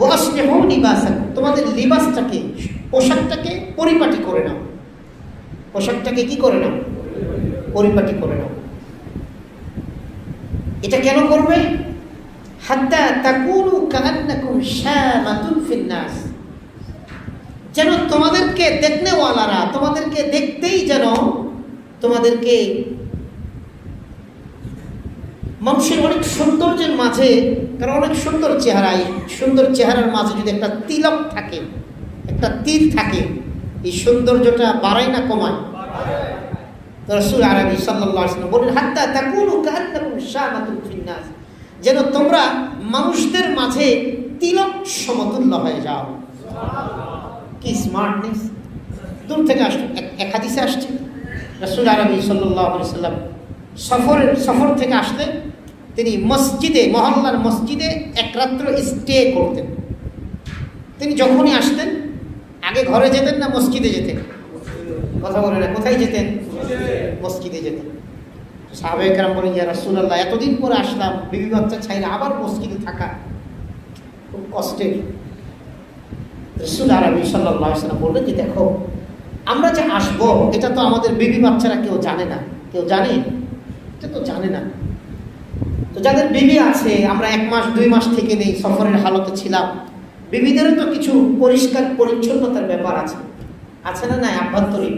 ওয়াসলিহু লিবাসাকুম, তোমাদের লিবাসটাকে, পোশাকটাকে পরিপাটি করে নাও। পোশাকটাকে কি করে নাও? পরিপাটি করে নাও। এটা কেন করবে? হাত্তা তাকুনু কাআন্নাকুম শামাতুন ফিন নাস, যেন তোমাদেরকে দেখনেওয়ালারা তোমাদেরকে দেখতেই যেন তোমাদেরকে মানুষের অনেক সৌন্দর্যের মাঝে, কারণ অনেক সুন্দর চেহারায়, সুন্দর চেহারার মাঝে যদি একটা তিলক থাকে, একটা তীর থাকে, এই সৌন্দর্যটা বাড়ায় না কমায়? রাসূল আরবি সাল্লাল্লাহু আলাইহি ওয়াসাল্লাম বলেন হাত্তা তাকুনু কাআন্নাকুম শামাতুন ফিন নাস, যেন তোমরা মানুষদের মাঝে তিলক সমতুল্য হয়ে যাও। কি স্মার্টনেস! দূর থেকে আসছে। এক হাদিসে আসছে রাসূল আরবি সাল্লাল্লাহু আলাইহি ওয়াসাল্লাম সফর থেকে আসলে তিনি মসজিদে, মহল্লার মসজিদে এক রাত্র স্টে করতেন। তিনি যখনই আসতেন আগে ঘরে যেতেন না মসজিদে যেতেন? কথা বলে না, কোথায় যেতেন? মসজিদে যেতেন। সাহাবায়ে কেরাম বলেন, ইয়া রাসূলুল্লাহ, এতদিন পরে আসলাম, বিবি বাচ্চা ছাইরা আবার মসজিদে থাকা খুব কষ্টের। রাসূল আরবি সাল্লাল্লাহু আলাইহি ওয়াসাল্লাম বললেন যে দেখো, আমরা যে আসবো এটা তো আমাদের বিবি বাচ্চারা কেউ জানে না। কেউ জানে? এটা তো জানে না। তো যাদের বিবি আছে, আমরা 1 মাস 2 মাস থেকে নেই, সফরের হালতে ছিলাম, বিবিদেরও তো কিছু পরিষ্কার পরিচ্ছন্নতার ব্যাপার আছে, আছে না? নাই আভ্যন্তরীণ।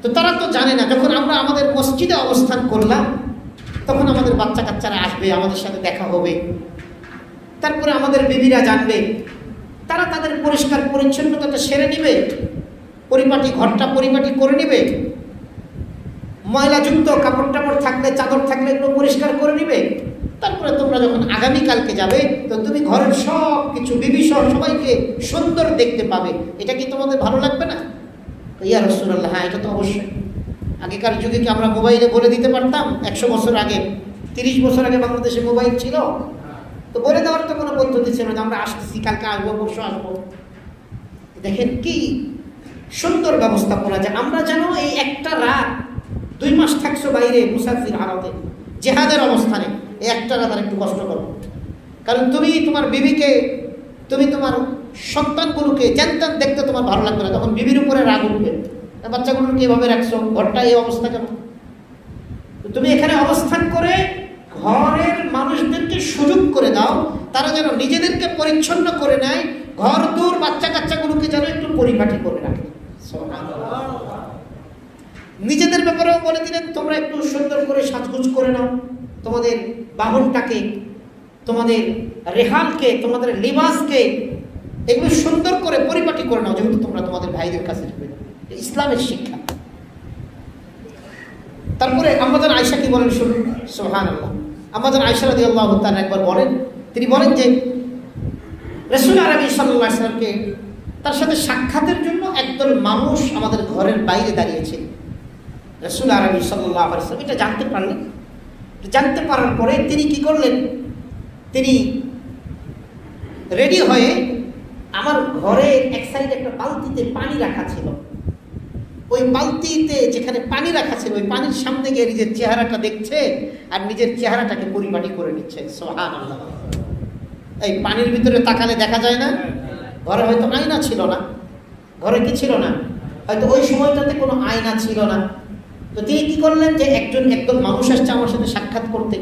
তো তারা তো জানে না। যখন আমরা আমাদের মসজিদে অবস্থান করলাম তখন আমাদের বাচ্চা কাচ্চারা আসবে, আমাদের সাথে দেখা হবে, তারপরে আমাদের বিবিরা জানবে, তারা তাদের পরিষ্কার পরিচ্ছন্নতাটা সেরে নিবে, পরিপাটি ঘরটা পরিপাটি করে নিবে, ময়লাযুক্ত কাপড় টাপড় থাকলে, চাদর থাকলে এগুলো পরিষ্কার করে নিবে। তারপরে তোমরা যখন আগামীকালকে যাবে তো তুমি ঘরের সব কিছু বিবি সহ সবাইকে সুন্দর দেখতে পাবে। এটা কি তোমাদের ভালো লাগবে না? ইয়া রাসূলুল্লাহ, হ্যাঁ এটা তো অবশ্যই। আগেকার যুগে কি আমরা মোবাইলে বলে দিতে পারতাম? 100 বছর আগে, 30 বছর আগে বাংলাদেশে মোবাইল ছিল? তো বলে দেওয়ার তো কোনো পদ্ধতি ছিল না, আমরা আসতেছি, কালকে আসবো, পরশু আসবো। দেখেন কি সুন্দর ব্যবস্থাপনা, যে আমরা যেন এই একটা রাত, 2 মাস থাকছো বাইরে মুসাফির হালতে, জেহাদের অবস্থানে, এই একটা রাত আর একটু কষ্ট করো। কারণ তুমি তোমার বিবিকে, তুমি তোমার সন্তানগুলোকে জানতাম দেখতে তোমার ভালো লাগবে না, তখন বিবির উপরে রাগ উঠবে, বাচ্চাগুলোকে এভাবে রাখছো, ঘরটা এই অবস্থা কেন? তুমি এখানে অবস্থান করে ঘরের মানুষদেরকে সুযোগ করে দাও, তারা যেন নিজেদেরকে পরিচ্ছন্ন করে নেয়, ঘর দূর বাচ্চা কাচ্চাগুলোকে যেন একটু পরিপাটি করে রাখে। নিজেদের ব্যাপারেও বলে দিলেন, তোমরা একটু সুন্দর করে সাজগুজ করে নাও, তোমাদের বাহনটাকে, তোমাদের রেহালকে, তোমাদের লিবাসকে, এগুলো সুন্দর করে পরিপাটি করে নাও, যেহেতু তোমরা তোমাদের ভাইদের কাছে যাবে। ইসলামের শিক্ষা। তারপরে আম্মাজান আয়েশা কি বলেন শুনুন, সুবহানাল্লাহ। আম্মাজান আয়েশা রাদিয়াল্লাহু তাআলা একবার বলেন, তিনি বলেন যে রাসূল আরবি সাল্লাল্লাহু আলাইহি ওয়াসাল্লামকে, তার সাথে সাক্ষাতের জন্য একদল মানুষ আমাদের ঘরের বাইরে দাঁড়িয়েছিল। রাসূল আরবি সাল্লাল্লাহু আলাইহি ওয়াসাল্লাম এটা জানতে পারলেন। জানতে পারার পরে তিনি কি করলেন, তিনি রেডি হয়ে, আমার ঘরে এক সাইডে একটা বালতিতে পানি রাখা ছিল, ওই বালতিতে যেখানে পানি রাখা ছিল ওই পানির সামনে গিয়ে নিজের চেহারাটা দেখছে আর নিজের চেহারাটাকে পরিপাটি করে নিচ্ছে। সুবহানাল্লাহ। এই পানির ভিতরে তাকালে দেখা যায় না? ঘরে হয়তো আয়না ছিল না, ঘরে কি ছিল না, হয়তো ওই সময়টাতে কোনো আয়না ছিল না। তো তিনি কি করলেন, যে একদম মানুষ আসছে আমার সাথে সাক্ষাৎ করতে,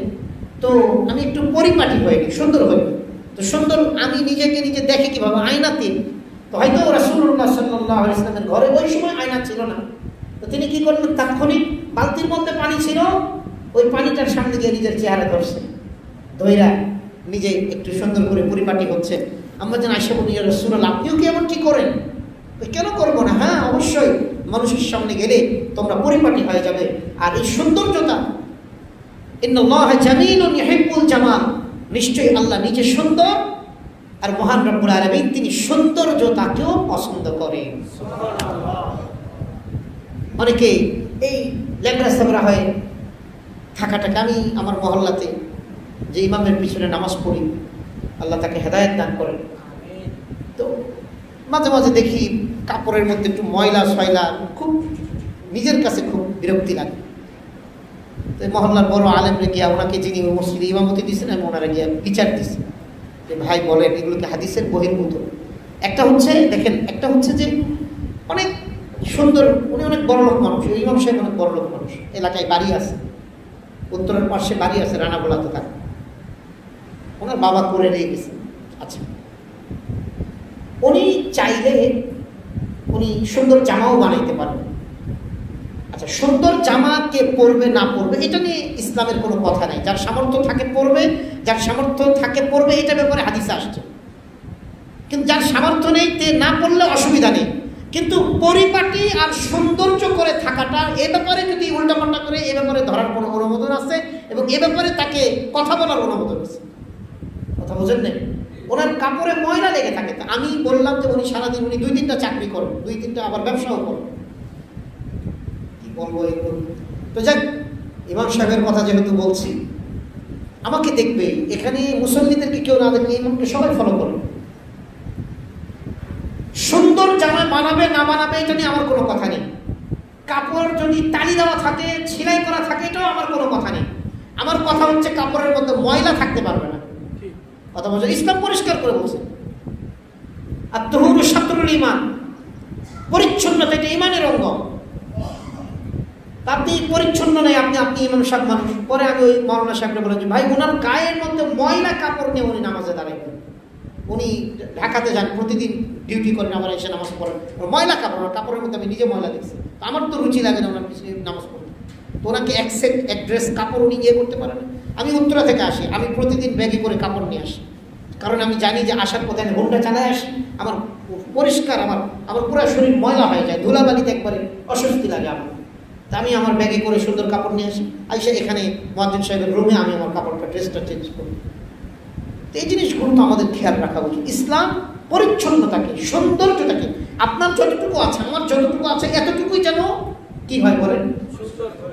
তো আমি একটু পরিপাটি হয়নি, সুন্দর হয়নি, তো সুন্দর আমি নিজেকে নিজে দেখে কিভাবে? আয়নাতে। তো হয়তো রাসূলুল্লাহ সাল্লাল্লাহু আলাইহি ওয়াসাল্লামের ঘরে ওই সময় আয়না ছিল না, তো তিনি কি করলেন, তাৎক্ষণিক বালতির মধ্যে পানি ছিল, ওই পানিটার সামনে গিয়ে নিজের চেহারা ধরছে, ধইরা নিজে একটু সুন্দর করে পরিপাটি হচ্ছে। আম্মাজান আয়েশা বলেন, ইয়া রাসূলুল্লাহ, আপনিও কি এমনটি করেন? কেন করবো না? হ্যাঁ অবশ্যই, মানুষের সামনে গেলে তোমরা পরিপাটি হয়ে যাবে। আর এই সৌন্দর্যতা, ইন্নাল্লাহা জামিলুন ইউহিব্বুল জামাল, নিশ্চয়ই আল্লাহ নিজে সুন্দর, আর মহান রব্বুল আলামিন তিনি সৌন্দর্যতাকেও পছন্দ করেন। অনেকে এই ল্যাংড়া সাবরা হয়ে থাকাটাকে, আমি আমার মহল্লাতে যে ইমামের পিছনে নামাজ পড়ি, আল্লাহ তাকে হেদায়েত দান করেন, তো মাঝে মাঝে দেখি কাপড়ের মধ্যে একটু ময়লা সয়লা, খুব নিজের কাছে খুব বিরক্তি লাগে। তো মহল্লার বড় আলেমরে গিয়া, ওনাকে যিনি মসজিদে ইমামতি দিয়েছেন, আমি ওনারা গিয়া বিচার দিচ্ছি, যে ভাই বলেন এগুলো কি হাদিসের বহির্ভূত? একটা হচ্ছে দেখেন, একটা হচ্ছে যে অনেক সুন্দর, উনি অনেক বড়লোক মানুষ, ইমাম সাহেব অনেক বড়লোক মানুষ, এলাকায় বাড়ি আছে, উত্তরের পাশে বাড়ি আছে, রানাগোলাতে থাকে, ওনার বাবা করে রেখে গেছে। আচ্ছা, উনি চাইলে উনি সুন্দর জামাও বানাইতে পারেন। আচ্ছা, সুন্দর জামা কে পরবে না পরবে এটা নিয়ে ইসলামের কোনো কথা নেই। যার সামর্থ্য থাকে পরবে, যার সামর্থ্য থাকে পরবে, এটা ব্যাপারে হাদিসে আসছে। কিন্তু যার সামর্থ্য নেই তে না পড়লে অসুবিধা নেই। কিন্তু পরিপাটি আর সৌন্দর্য করে থাকাটা, এ ব্যাপারে যদি উল্টাপাল্টা করে, এ ব্যাপারে ধরার কোনো অনুমোদন আছে এবং এ ব্যাপারে তাকে কথা বলার অনুমোদন আছে। কথা বুঝেন না? ওনার কাপড়ে ময়লা লেগে থাকে। আমি বললাম যে উনি সারাদিন উনি 2-3টা চাকরি করেন, 2-3টা আবার ব্যবসাও করেন, কি বলবো এগুলো। তো যাক, ইমাম সাহেবের কথা যেহেতু বলছি, আমাকে দেখবে, এখানে মুসল্লিদেরকে কেউ না দেখলে ইমামকে সবাই ফলো করে। সুন্দর জামা বানাবে না বানাবে এটা নিয়ে আমার কোনো কথা নেই। কাপড় যদি তালি দেওয়া থাকে, সেলাই করা থাকে, এটাও আমার কোনো কথা নেই। আমার কথা হচ্ছে কাপড়ের মধ্যে ময়লা থাকতে পারবে না। কথা বলছে, ইসলাম পরিষ্কার করে বলছে, আর তহুর শাতরুল ঈমান, পরিচ্ছন্নতা এটা ঈমানের অঙ্গ। আপনি পরিচ্ছন্ন নেই, আপনি ইমাম সাহেব মানুষ। পরে আমি ওই মাওলানা সাহেবকে বলেছি, ভাই ওনার গায়ের মধ্যে ময়লা কাপড় নিয়ে উনি নামাজে দাঁড়াবেন। উনি ঢাকাতে যান, প্রতিদিন ডিউটি করেন, আবার এসে নামাজ পড়েন, ময়লা কাপড়, কাপড়ের মধ্যে আমি নিজে ময়লা দেখছি। আমার তো রুচি লাগে না ওনার পিছনে নামাজ পড়তে। তো ওনাকে এক ড্রেস কাপড় উনি ইয়ে করতে পারেন। আমি উত্তরা থেকে আসি, আমি প্রতিদিন ব্যাগে করে কাপড় নিয়ে আসি, কারণ আমি জানি যে আসার পথে আমি হোন্ডা চালায় আসি, আমার পরিষ্কার, আমার পুরো শরীর ময়লা হয়ে যায়, ধুলাবালিতে একবারে অস্বস্তি লাগে আমার। তা আমি আমার ব্যাগে করে সুন্দর কাপড় নিয়ে আসি, আইসা এখানে মুয়াজ্জিন সাহেবের রুমে আমি আমার কাপড়টা, ড্রেসটা চেঞ্জ করি। এই জিনিসগুলো তো আমাদের খেয়াল রাখা উচিত। ইসলাম পরিচ্ছন্নতাকে, সৌন্দর্যটাকে, আপনার যতটুকু আছে, আমার যতটুকু আছে, এতটুকুই যেন কি হয় বলেন,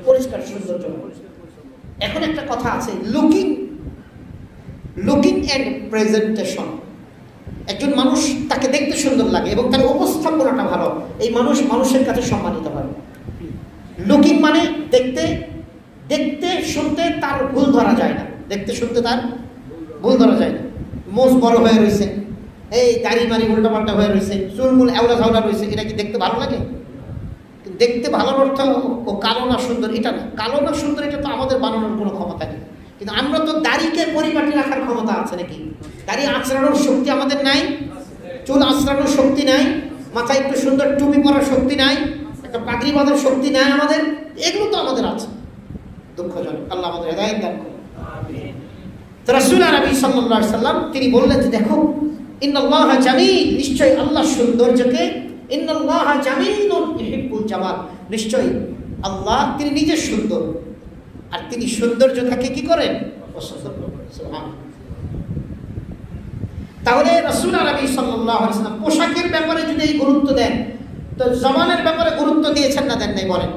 পরিষ্কার সৌন্দর্য। এখন একটা কথা আছে, লুকিং অ্যান্ড প্রেজেন্টেশন। একজন মানুষ, তাকে দেখতে সুন্দর লাগে এবং তার উপস্থাপনাটা ভালো, এই মানুষ মানুষের কাছে সম্মানিত হয়। লুকিং মানে দেখতে শুনতে তার ভুল ধরা যায় না, দেখতে শুনতে তার ভুল ধরা যায় না। মোজ বড় হয়ে রয়েছে, এই দাড়ি মারি উল্টাপাল্টা হয়ে রয়েছে, চুলমুল এওলা ঝাউলা রয়েছে, এটা কি দেখতে ভালো লাগে? দেখতে ভালোর অর্থ ও কালো না সুন্দর এটা না। কালো না সুন্দর এটা তো আমাদের বানানোর কোনো ক্ষমতা নেই। কিন্তু আমরা তো দাড়িকে পরিপাটি রাখার ক্ষমতা আছে নাকি? দাড়ি আঁচড়ানোর শক্তি আমাদের নাই, চুল আঁচড়ানোর শক্তি নাই, মাথায় একটু সুন্দর টুপি পরার শক্তি নাই, একটা পাগড়ি বাঁধার শক্তি নাই আমাদের। এগুলো তো আমাদের আছে। দুঃখজনক, আল্লাহ আমাদের হেদায়েত দান করুন। তো রাসূল নবী সাল্লাল্লাহু আলাইহি সাল্লাম তিনি বললেন যে দেখো, ইন্নাল্লাহা জামিল, নিশ্চয়ই আল্লাহ সৌন্দর্যকে, ইন্নাল্লাহা জামিলুন ইউহিব্বুল জামাল, নিশ্চয়ই আল্লাহ তিনি নিজে সুন্দর, আর তিনি সৌন্দর্যটাকে কি করেন, পছন্দ করেন। সুবহানাল্লাহ। তাহলে রাসূল নবী সাল্লাল্লাহু আলাইহি সাল্লাম পোশাকের ব্যাপারে যদি এই গুরুত্ব দেন, তো জবানের ব্যাপারে গুরুত্ব দিয়েছেন না দেন নাই বলেন?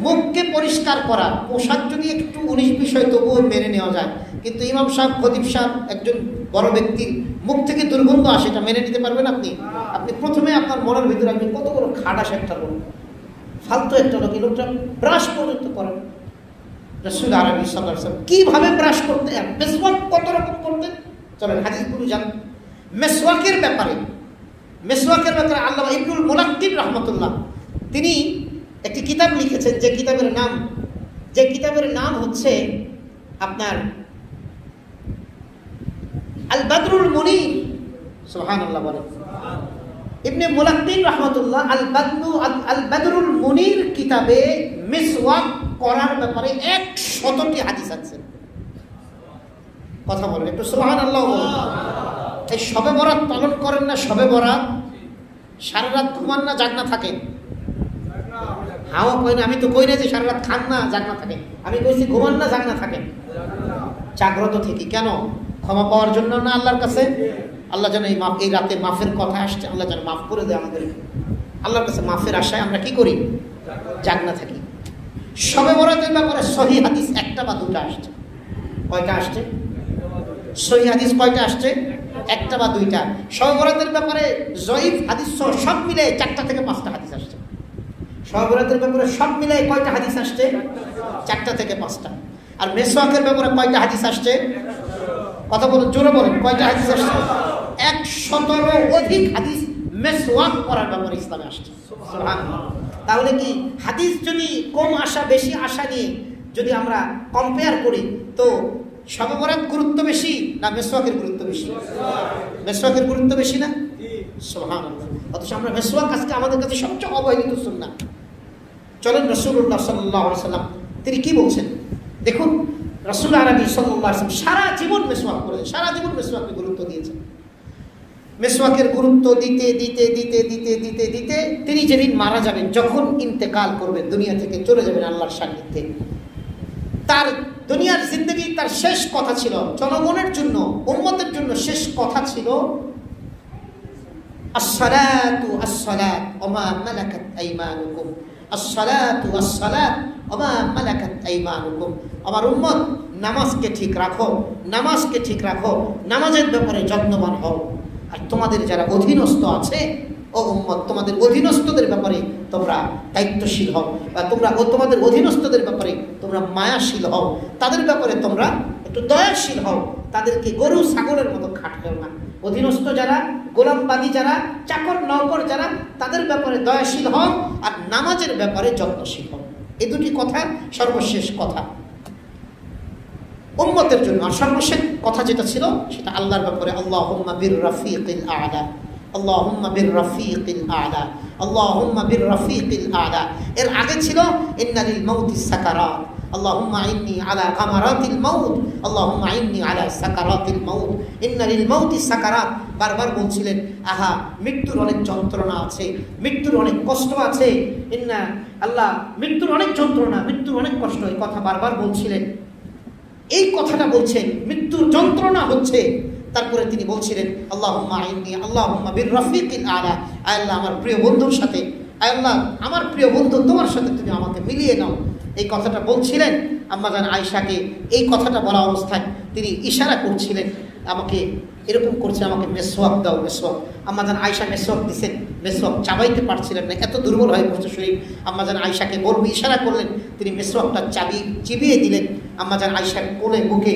মুখকে পরিষ্কার করা, পোশাক যদি একটু 19 বিষয় তবুও মেনে নেওয়া যায়, কিন্তু ইমাম সাহেব, খতিব সাহেব, একজন বড় ব্যক্তির মুখ থেকে দুর্গন্ধ আসে, এটা মেনে নিতে পারবেন আপনি? আপনি প্রথমে আপনার মনের ভিতরে আপনি কত বড় খাটাস একটা লোক, ফালতু একটা লোক, এই লোকটা ব্রাশ পর্যন্ত করেন। রাসূল আরবি সাল্লাল্লাহু আলাইহি ওয়াসাল্লাম কিভাবে ব্রাশ করতে, মেসওয়াক কত রকম করতেন, চলেন হাদিসগুলো জানেন। মেসওয়াকের ব্যাপারে আল্লামা ইবনুল মুলাক্কিন রাহমাতুল্লাহ তিনি একটি কিতাব লিখেছেন, যে কিতাবের নাম হচ্ছে আপনার আল বাদরুল মুনির। সুবহানাল্লাহ বলেন। ইবনে মুলাক্কিন রাহমাতুল্লাহ আল বাদরুল মুনির কিতাবে মিসওয়াক করার ব্যাপারে 100টি হাদিস আছে। কথা বলেন একটু সুবহানাল্লাহ বলেন। এই শবে বরাত পালন করেন না? শবে বরাত সারা রাত ঘুমান না, জাগনা থাকেন? হাওয়া কই না, আমি তো কই না যে সারা রাত খান না, জাগনা থাকেন। আমি কইছি ঘুমান না, জাগনা থাকেন, জাগ্রত থেকে। কেন? ক্ষমা পাওয়ার জন্য না আল্লাহর কাছে? আল্লাহ যেন এই রাতে মাফের কথা আসছে, আল্লাহ যেন মাফ করে দেয় আমাদের। আল্লাহর কাছে মাফের আশায় আমরা কি করি? জাগনা থাকি। শবে বরাতের ব্যাপারে সহিহ হাদিস একটা বা দুটা আসছে। কয়টা আসছে? সহিহ হাদিস কয়টা আসছে? একটা বা দুইটা। শবে বরাতের ব্যাপারে জয়ীফ হাদিস সব মিলে 4টা থেকে 5টা হাদিস আসছে। শবে বরাতের ব্যাপারে সব মিলে কয়টা হাদিস আসছে? 4টা থেকে 5টা। আর মেসওয়াকের ব্যাপারে কয়টা হাদিস আসছে? কথা বলেন, জোরে বলেন, কয়টা হাদিস আসছে? 100-এরও অধিক হাদিস মেসওয়াক করার ব্যাপারে ইসলামে আসছে। সুবহানাল্লাহ। তাহলে কি হাদিস যদি কম আশা বেশি আশা নিয়ে যদি আমরা কম্পেয়ার করি, তো শবে বরাত গুরুত্ব বেশি না মেসওয়াকের গুরুত্ব বেশি? মেসওয়াকের গুরুত্ব বেশি না? সুবহানাল্লাহ। অথচ আমরা মেসওয়াক আজকে আমাদের কাছে সবচেয়ে অবহেলিত সুন্নাহ। চলেন রাসূলুল্লাহ সাল্লাল্লাহু আলাইহি ওয়াসাল্লাম তিনি কি বলছেন দেখুন। রাসূল আরবি সাল্লাল্লাহু আলাইহি ওয়াসাল্লাম সারা জীবন মেসওয়াক করেছেন, সারা জীবন মেসওয়াককে গুরুত্ব দিয়েছেন। মেসওয়াকের গুরুত্ব দিতে দিতে দিতে দিতে দিতে দিতে তিনি যেদিন মারা যাবেন, যখন ইন্তেকাল করবেন, দুনিয়া থেকে চলে যাবেন আল্লাহর সান্নিধ্যে, তার দুনিয়ার জিন্দগি তার শেষ কথা ছিল জনগণের জন্য, উম্মতের জন্য শেষ কথা ছিল আসসালাতু আসসালাত ওয়া মা মালাকাত আইমানুকুম, আসসালাতু আসসালাত ওয়া মা মালাকাত আইমানুকুম। আমার উম্মত নামাজকে ঠিক রাখো, নামাজকে ঠিক রাখো, নামাজের ব্যাপারে যত্নবান হও। আর তোমাদের যারা অধীনস্থ আছে ও উম্মত, তোমাদের অধীনস্থদের ব্যাপারে তোমরা দায়িত্বশীল হও, বা তোমরা তোমাদের অধীনস্থদের ব্যাপারে তোমরা মায়াশীল হও, তাদের ব্যাপারে তোমরা একটু দয়াশীল হও, তাদেরকে গরু ছাগলের মতো খাটবেও না। অধীনস্থ যারা, গোলামবাদী যারা, চাকর নৌকর যারা, তাদের ব্যাপারে দয়াশীল হও, আর নামাজের ব্যাপারে যত্নশীল হও। এই দুটি কথা সর্বশেষ কথা উম্মতের জন্য। আর সর্বশেষ কথা যেটা ছিল সেটা আল্লাহর ব্যাপারে, আল্লাহুম্মা বির রাফিকিল আ'লা, আল্লাহুম্মা বির রাফিকিল আ'লা, আল্লাহুম্মা বির রাফিকিল আ'লা। এর আগে ছিল ইন্না লিল মাউতি সাকারাত, আল্লাহুম্মা ইন্নী আলা গামারাতিল মাউত, আল্লাহুম্মা ইন্নী আলা সাকারাতিল মাউত, ইন্না লিল মাউতি সাকারাত। বারবার বলছিলেন আহা মৃত্যুর অনেক যন্ত্রণা আছে, মৃত্যুর অনেক কষ্ট আছে, ইন্না আল্লাহ মৃত্যুর অনেক যন্ত্রণা, মৃত্যুর অনেক কষ্ট, এই কথা বারবার বলছিলেন। এই কথাটা বলছেন, মৃত্যুর যন্ত্রণা হচ্ছে, তারপরে তিনি বলছিলেন আল্লাহুম্মা ইন্নী, আল্লাহুম্মা বির রাফিকিল আ'লা, আল্লাহ আমার প্রিয় বন্ধুর সাথে, আল্লাহ আমার প্রিয় বন্ধু তোমার সাথে তুমি আমাকে মিলিয়ে নাও। এই কথাটা বলছিলেন আম্মাজান আয়েশাকে। এই কথাটা বলা অবস্থায় তিনি ইশারা করছিলেন, আমাকে এরকম করছে, আমাকে মেসওয়াক দাও, মেসওয়াক। আম্মাজান আয়েশা মেসওয়াক দিচ্ছেন, মেসওয়াক চাবাইতে পারছিলেন না, এত দুর্বল হয়ে পড়ছে শরীর। আম্মাজান আয়েশাকে বলবি ইশারা করলেন, তিনি মেসওয়াকটা চিবিয়ে দিলেন। আম্মাজান আয়েশার কোলে মুখে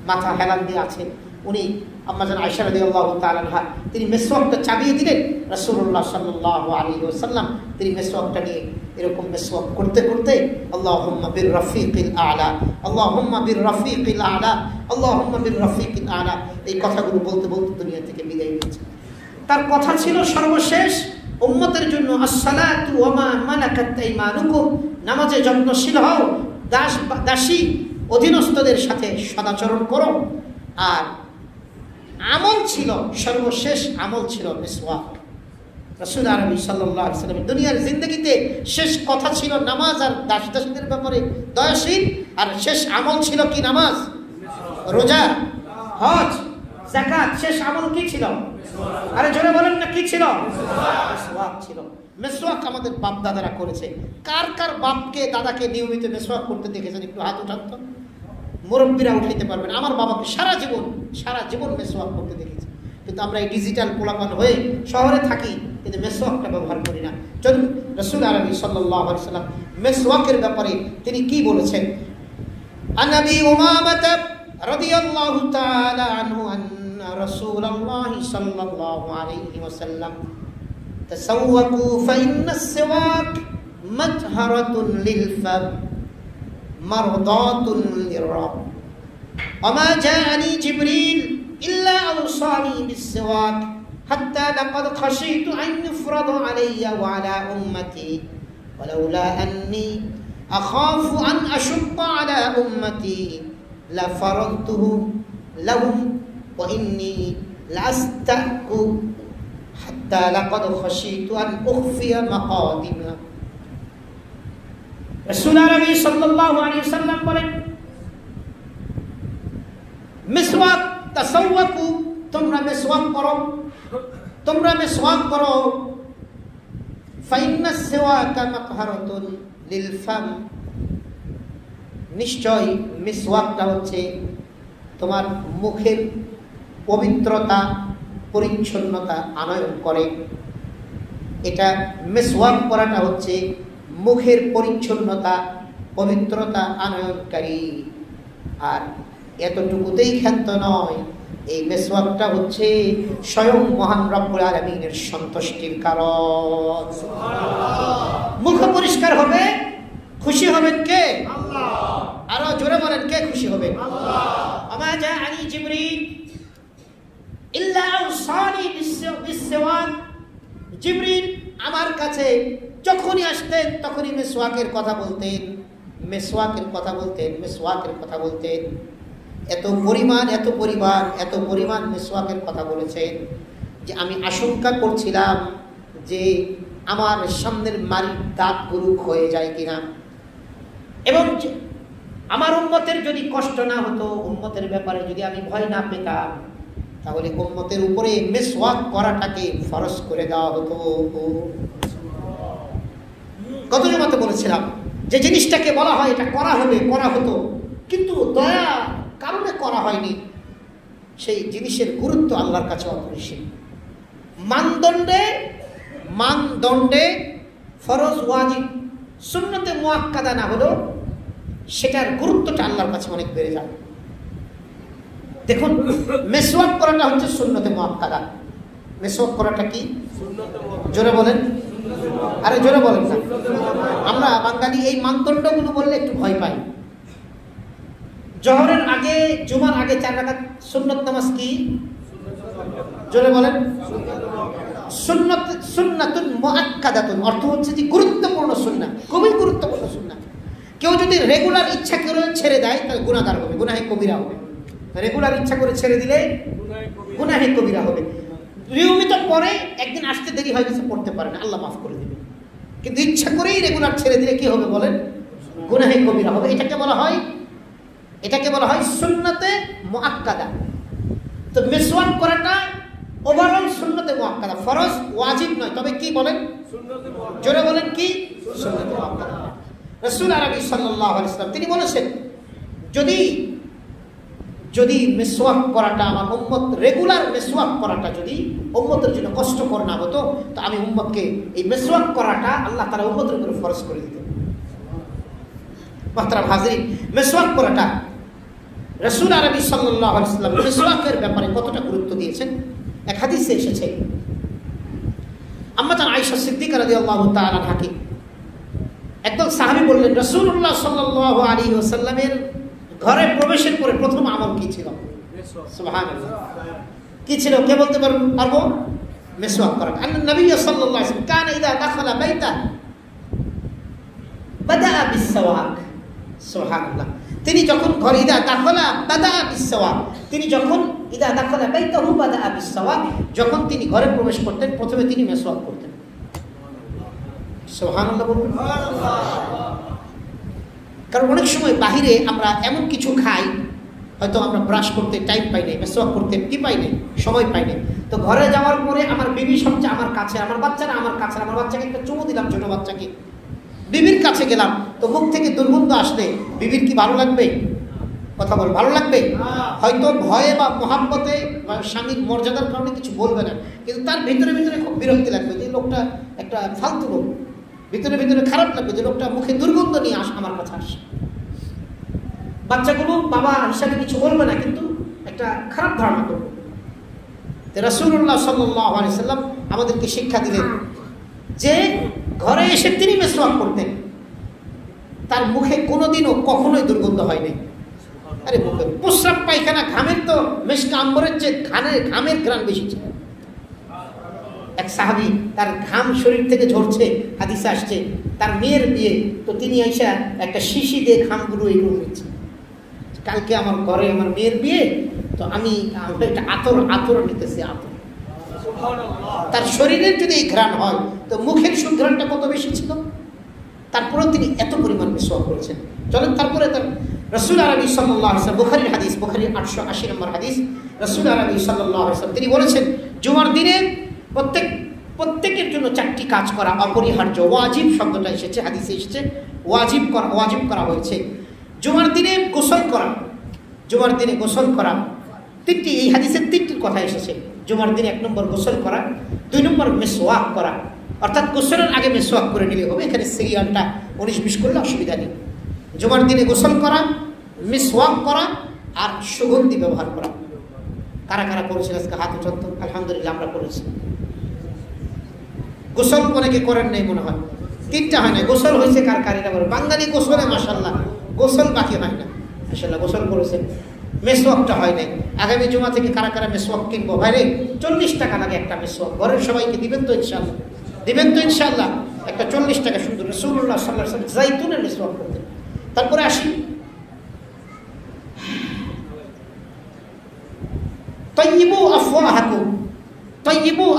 মাথা হেলান দিয়ে আছেন উনি, আম্মাজান আয়েশা রাদিয়াল্লাহু তাআলা আনহা, তিনি মেসওয়াকটা চাবিয়ে দিলেন। রাসূলুল্লাহ সাল্লাল্লাহু আলাইহি ওয়াসাল্লাম তিনি মেসওয়াকটা নিয়ে এরকম মেসওয়াক করতে করতে আল্লাহুম্মা বির রাফিকিল আ'লা, আল্লাহুম্মা বির রাফিকিল আ'লা, আল্লাহুম্মা বির রাফিকিল আ'লা, এই কথাগুলো বলতে বলতে দুনিয়া থেকে বিদায় নিয়েছে। তার কথা ছিল সর্বশেষ উম্মতের জন্য আসসালাতু ওয়া মা মালাকাত আইমানুকুম, নামাজে যত্নশীল হও, দাসী অধীনস্থদের সাথে সদাচরণ করো। আর আমল ছিল, সর্বশেষ আমল ছিল মিসওয়াক। রাসূল আরবি সাল্লাল্লাহু আলাইহি ওয়াসাল্লাম দুনিয়ার জিন্দগিতে শেষ কথা ছিল নামাজ আর দাসীদের ব্যাপারে দয়াশীল, আর শেষ আমল ছিল কি? নামাজ, রোজা, হজ, যাকাত। শেষ আমল কি ছিল? আরে জোরে বলেন না, কি ছিল? মিসওয়াক ছিল। মিসওয়াক আমাদের বাপ দাদারা করেছে। কার কার বাপকে দাদাকে নিয়মিত মিসওয়াক করতে দেখেছেন? একটু হাত উঠান তো। মুরব্বীরা উঠাইতে পারবেন। আমার বাবাকে সারা জীবন মেসওয়াক করতে দেখেছি। কিন্তু আমরা এই ডিজিটাল পোলাপান হয়ে শহরে থাকি, কিন্তু মেসওয়াকটা ব্যবহার করি না। চলুন রাসূল আরবি সাল্লাল্লাহু আলাইহি ওয়াসাল্লাম মেসওয়াকের ব্যাপারে তিনি কি বলেছেন। আন আবি উমামাহ রাদিয়াল্লাহু তাআলা আনহু আন্না রাসূলুল্লাহ সাল্লাল্লাহু আলাইহি ওয়াসাল্লাম তাসাওয়াকু ফাইন্নাস সিওয়াক মাজহারাতুন লিল ফাম মারদাতুন লির-রাব ওমা জাআনি জিবরিল ইল্লা আওসানি বিস-সিওয়াক হাত্তা লাকাদ খাশিতু আন ইফরাদা আলাইয়া ওয়া আলা উম্মতি ওয়ালাউলা আন্নী আখাফু আন আশুক্কা আলা উম্মতি লাফারাদতুহু লাহুম ওয়া ইন্নী লাস্তাকু হাত্তা লাকাদ খাশিতু আন উখফিয়া মাকাদিমা। রাসূল আরবি সাল্লাল্লাহু আলাইহি ওয়াসাল্লাম বলেন, মিসওয়াক, তাসাওয়াকু, তোমরা মিসওয়াক করো, তোমরা মিসওয়াক করো। ফাইন্নাস সিওয়াকা মাতহারাতুন লিল ফাম, নিশ্চয় মিসওয়াকটা হচ্ছে তোমার মুখের পবিত্রতা, পরিচ্ছন্নতা আনয়ন করে। এটা মিসওয়াক করাটা হচ্ছে মুখের পরিচ্ছন্নতা, পবিত্রতা আনয়নকারী। আর এতটুকুতেই ক্ষান্ত নয়, এই মেসওয়াকটা হচ্ছে স্বয়ং মহান রব্বুল আলামিনের সন্তুষ্টির কারণ। মুখ পরিষ্কার হবে, খুশি হবেন কে? আল্লাহ। আরো জোরে বলেন, কে খুশি হবেন? আল্লাহ। আমা জাআনি জিবরিল ইল্লা আওসানি বিসওয়াক। জিবরিল আমার কাছে যখনই আসতেন তখনই মেসওয়াকের কথা বলতেন, মেসওয়াকের কথা বলতেন, মেসওয়াকের কথা বলতেন। এত পরিমাণ মেসওয়াকের কথা বলেছেন যে আমি আশঙ্কা করছিলাম যে আমার সামনের মারির দাঁতগুলো ক্ষয়ে যায় কিনা, এবং আমার উম্মতের যদি কষ্ট না হতো, উম্মতের ব্যাপারে যদি আমি ভয় না পেতাম, তাহলে উম্মতের উপরে মেসওয়াক করাটাকে ফরজ করে দেওয়া হতো। গত জমাতে বলেছিলাম যে জিনিসটাকে বলা হয় এটা করা হতো, কিন্তু দয়া কারণে করা হয়নি, সেই জিনিসের গুরুত্ব আল্লাহর কাছে অপরিসীম। মানদণ্ডে ফরজ, ওয়াজিব, সুন্নতে মুআক্কাদা না হলেও সেটার গুরুত্বটা আল্লাহর কাছে অনেক বেড়ে যায়। দেখুন, মেসওয়াক করাটা হচ্ছে সুন্নতে মুআক্কাদা। মেসওয়াক করাটা কি? জোরে বলেন, আরে জোরে বলেন না। আমরা বাঙালি এই মানদণ্ডগুলো বললে একটু ভয় পাই। জোহরের আগে, জুমার আগে 4 রাকাত সুন্নত নামাজ কি? জোরে বলেন। সুন্নাতুন মুআক্কাদাতুন অর্থ হচ্ছে যে গুরুত্বপূর্ণ সুন্নাহ, খুবই গুরুত্বপূর্ণ সুন্নাহ। কেউ যদি রেগুলার ইচ্ছা করে ছেড়ে দেয় তাহলে গুনাহগার হবে, গুনাহে কবিরা হবে। রেগুলার ইচ্ছা করে ছেড়ে দিলে গুনাহে কবিরা হবে। নিয়মিত পরে একদিন আসতে দেরি হয়ে গেছে, পড়তে পারে না, আল্লাহ মাফ করে দেবে। কিন্তু ইচ্ছা করেই রেগুলার ছেড়ে দিলে কি হবে বলেন? গুনাহে কবিরা হবে। এটাকে বলা হয় সুন্নতে মুআক্কাদা। তো মিসওয়াক করাটা ওভারঅল সুন্নতে মুআক্কাদা, ফরজ ওয়াজিব নয়। তবে কি বলেন? জোরে বলেন, কি? সুন্নতে মুআক্কাদা। রাসূল আরবি সাল্লাল্লাহু আলাইহি ওয়াসাল্লাম তিনি বলেছেন, যদি মিসওয়াক করাটা আমার উম্মত, রেগুলার মিসওয়াক করাটা যদি উম্মতের জন্য কষ্টকর না হতো, তো আমি উম্মতকে এই মিসওয়াক করাটা আল্লাহ তাআলা উম্মতের উপরে ফরজ করে দিতেন। মুহতারাম হাজিরিন, মিসওয়াক করাটা রাসূল আরবি সাল্লাল্লাহু আলাইহি ওয়াসাল্লাম মিসওয়াকের ব্যাপারে কতটা গুরুত্ব দিয়েছেন এক হাদিসে এসেছে। আম্মা জান আয়েশা সিদ্দিকা রাদিয়াল্লাহু তাআলা আনহা একদম সাহাবী বললেন, রাসূলুল্লাহ সাল্লাল্লাহু আলাইহি ওয়াসাল্লামের ঘরে প্রবেশের পরে প্রথম আমল কি ছিল? সুবহানাল্লাহ, কি ছিল? কে বলতে পারবো? মিসওয়াক করা। আন্না নবী সাল্লাল্লাহু আলাইহি ওয়াসাল্লাম কানা ইযা দাখালা বাইতা বাদা বিসওয়াক। সুবহানাল্লাহ, তিনি যখন ঘরে ইদা দাখালা বাদা বিসওয়াক, তিনি যখন ইদা দাখালা বাইতাহু বাদা বিসওয়াক, যখন তিনি ঘরে প্রবেশ করতেন প্রথমে তিনি মিসওয়াক করতেন। সুবহানাল্লাহ বলুন। কারণ অনেক সময় বাহিরে আমরা এমন কিছু খাই, হয়তো আমরা ব্রাশ করতে টাইম পাই নাই, মিসওয়াক করতে কি পাই নাই, সময় পাই নাই। তো ঘরে যাওয়ার পরে আমার বিবি সবচেয়ে আমার কাছে, আমার বাচ্চারা আমার কাছে, আমার বাচ্চাকে একটা চুমু দিলাম, ছোট বাচ্চাকে, বিবির কাছে গেলাম, তো মুখ থেকে দুর্গন্ধ আসলে বিবির কি ভালো লাগবে? কথা বল, ভালো লাগবে? হয়তো ভয়ে বা মহাব্বতে বা স্বামীর মর্যাদার কারণে কিছু বলবে না, কিন্তু তার ভিতরে খুব বিরক্তি লাগবে যে লোকটা একটা ফালতু লোক, ভিতরে খারাপ লাগবে যে লোকটা মুখে দুর্গন্ধ নিয়ে আমার কাছে আসে। বাচ্চাগুলো বাবা হিসাবে কিছু বলবে না, কিন্তু একটা খারাপ ধারণা করবে। রাসূলুল্লাহ সাল্লাল্লাহু আলাইহি ওয়াসাল্লাম আমাদেরকে শিক্ষা দিলেন যে ঘরে এসে তিনি মিসওয়াক করতেন, তার মুখে কোনোদিনও কখনোই দুর্গন্ধ হয়নি। আরে মুখে প্রস্রাব পায়খানা ঘামের তো মেশকা আম্বরের চেয়ে ঘামের ঘ্রাণ বেশি ছিল। এক সাহাবী তার ঘাম শরীর থেকে ঝরছে, হাদিসে আসছে, তার মেয়ের বিয়ে, তো তিনি আইসা একটা শিশি দিয়ে ঘামগুলো এগুলো নিচ্ছে। কালকে আমার ঘরে আমার মেয়ের বিয়ে, তো আমি একটা আতর নিতেছি, আতর। তার শরীরের যদি এই ঘ্রাণ হয় তো মুখের সুঘ্রাণটা কত বেশি ছিল। তারপরেও তিনি এত পরিমাণ মিসওয়াক করেছেন। চলেন তারপরে তার রাসূল আরবি সাল্লাল্লাহু আলাইহি ওয়াসাল্লাম, বুখারীর হাদিস, বুখারীর 880 নম্বর হাদিস, রাসূল আরবি সাল্লাল্লাহু আলাইহি ওয়াসাল্লাম তিনি বলেছেন, জুমার দিনে প্রত্যেকের জন্য 4টি কাজ করা অপরিহার্য। ওয়াজিব শব্দটা এসেছে, হাদিসে এসেছে ওয়াজিব করা হয়েছে। জুমার দিনে গোসল করা, জুমার দিনে গোসল করা 3টি, এই হাদিসের 3টির কথা এসেছে। জুমার দিনে 1 নম্বর গোসল করা, 2 নম্বর মিসওয়াক করা, অর্থাৎ গোসলের আগে মিসওয়াক করে নিলে হবে, এখানে সিরিয়ালটা 19-20 করলে অসুবিধা নেই। জুমার দিনে গোসল করা, মিসওয়াক করা আর সুগন্ধি ব্যবহার করা। কারা কারা করেছেন আজকে হাত উঠান তো? আলহামদুলিল্লাহ আমরা করেছি। গোসল অনেকে করেন নাই মনে হয়, 3টা হয় না, গোসল হয়েছে কার কারিটা বলে। বাঙালি গোসলে মাশাআল্লাহ, গোসল বাকি হয় না মাশাআল্লাহ, গোসল করেছেন। মেসওয়াকটা হয় নাই। আগামী জুমা থেকে কারা কারা মেসওয়াক কিনবো? ভাইরে 40 টাকা লাগে একটা মেসওয়াক, ঘরের সবাইকে দিবেন তো ইনশাআল্লাহ? দিবেন তো ইনশাআল্লাহ? একটা 40 টাকা সুন্দর রাসূলুল্লাহ সাল্লাল্লাহু আলাইহি ওয়াসাল্লাম জাইতুনের মেসওয়াক করতেন। তারপরে আসি তাইয়িবু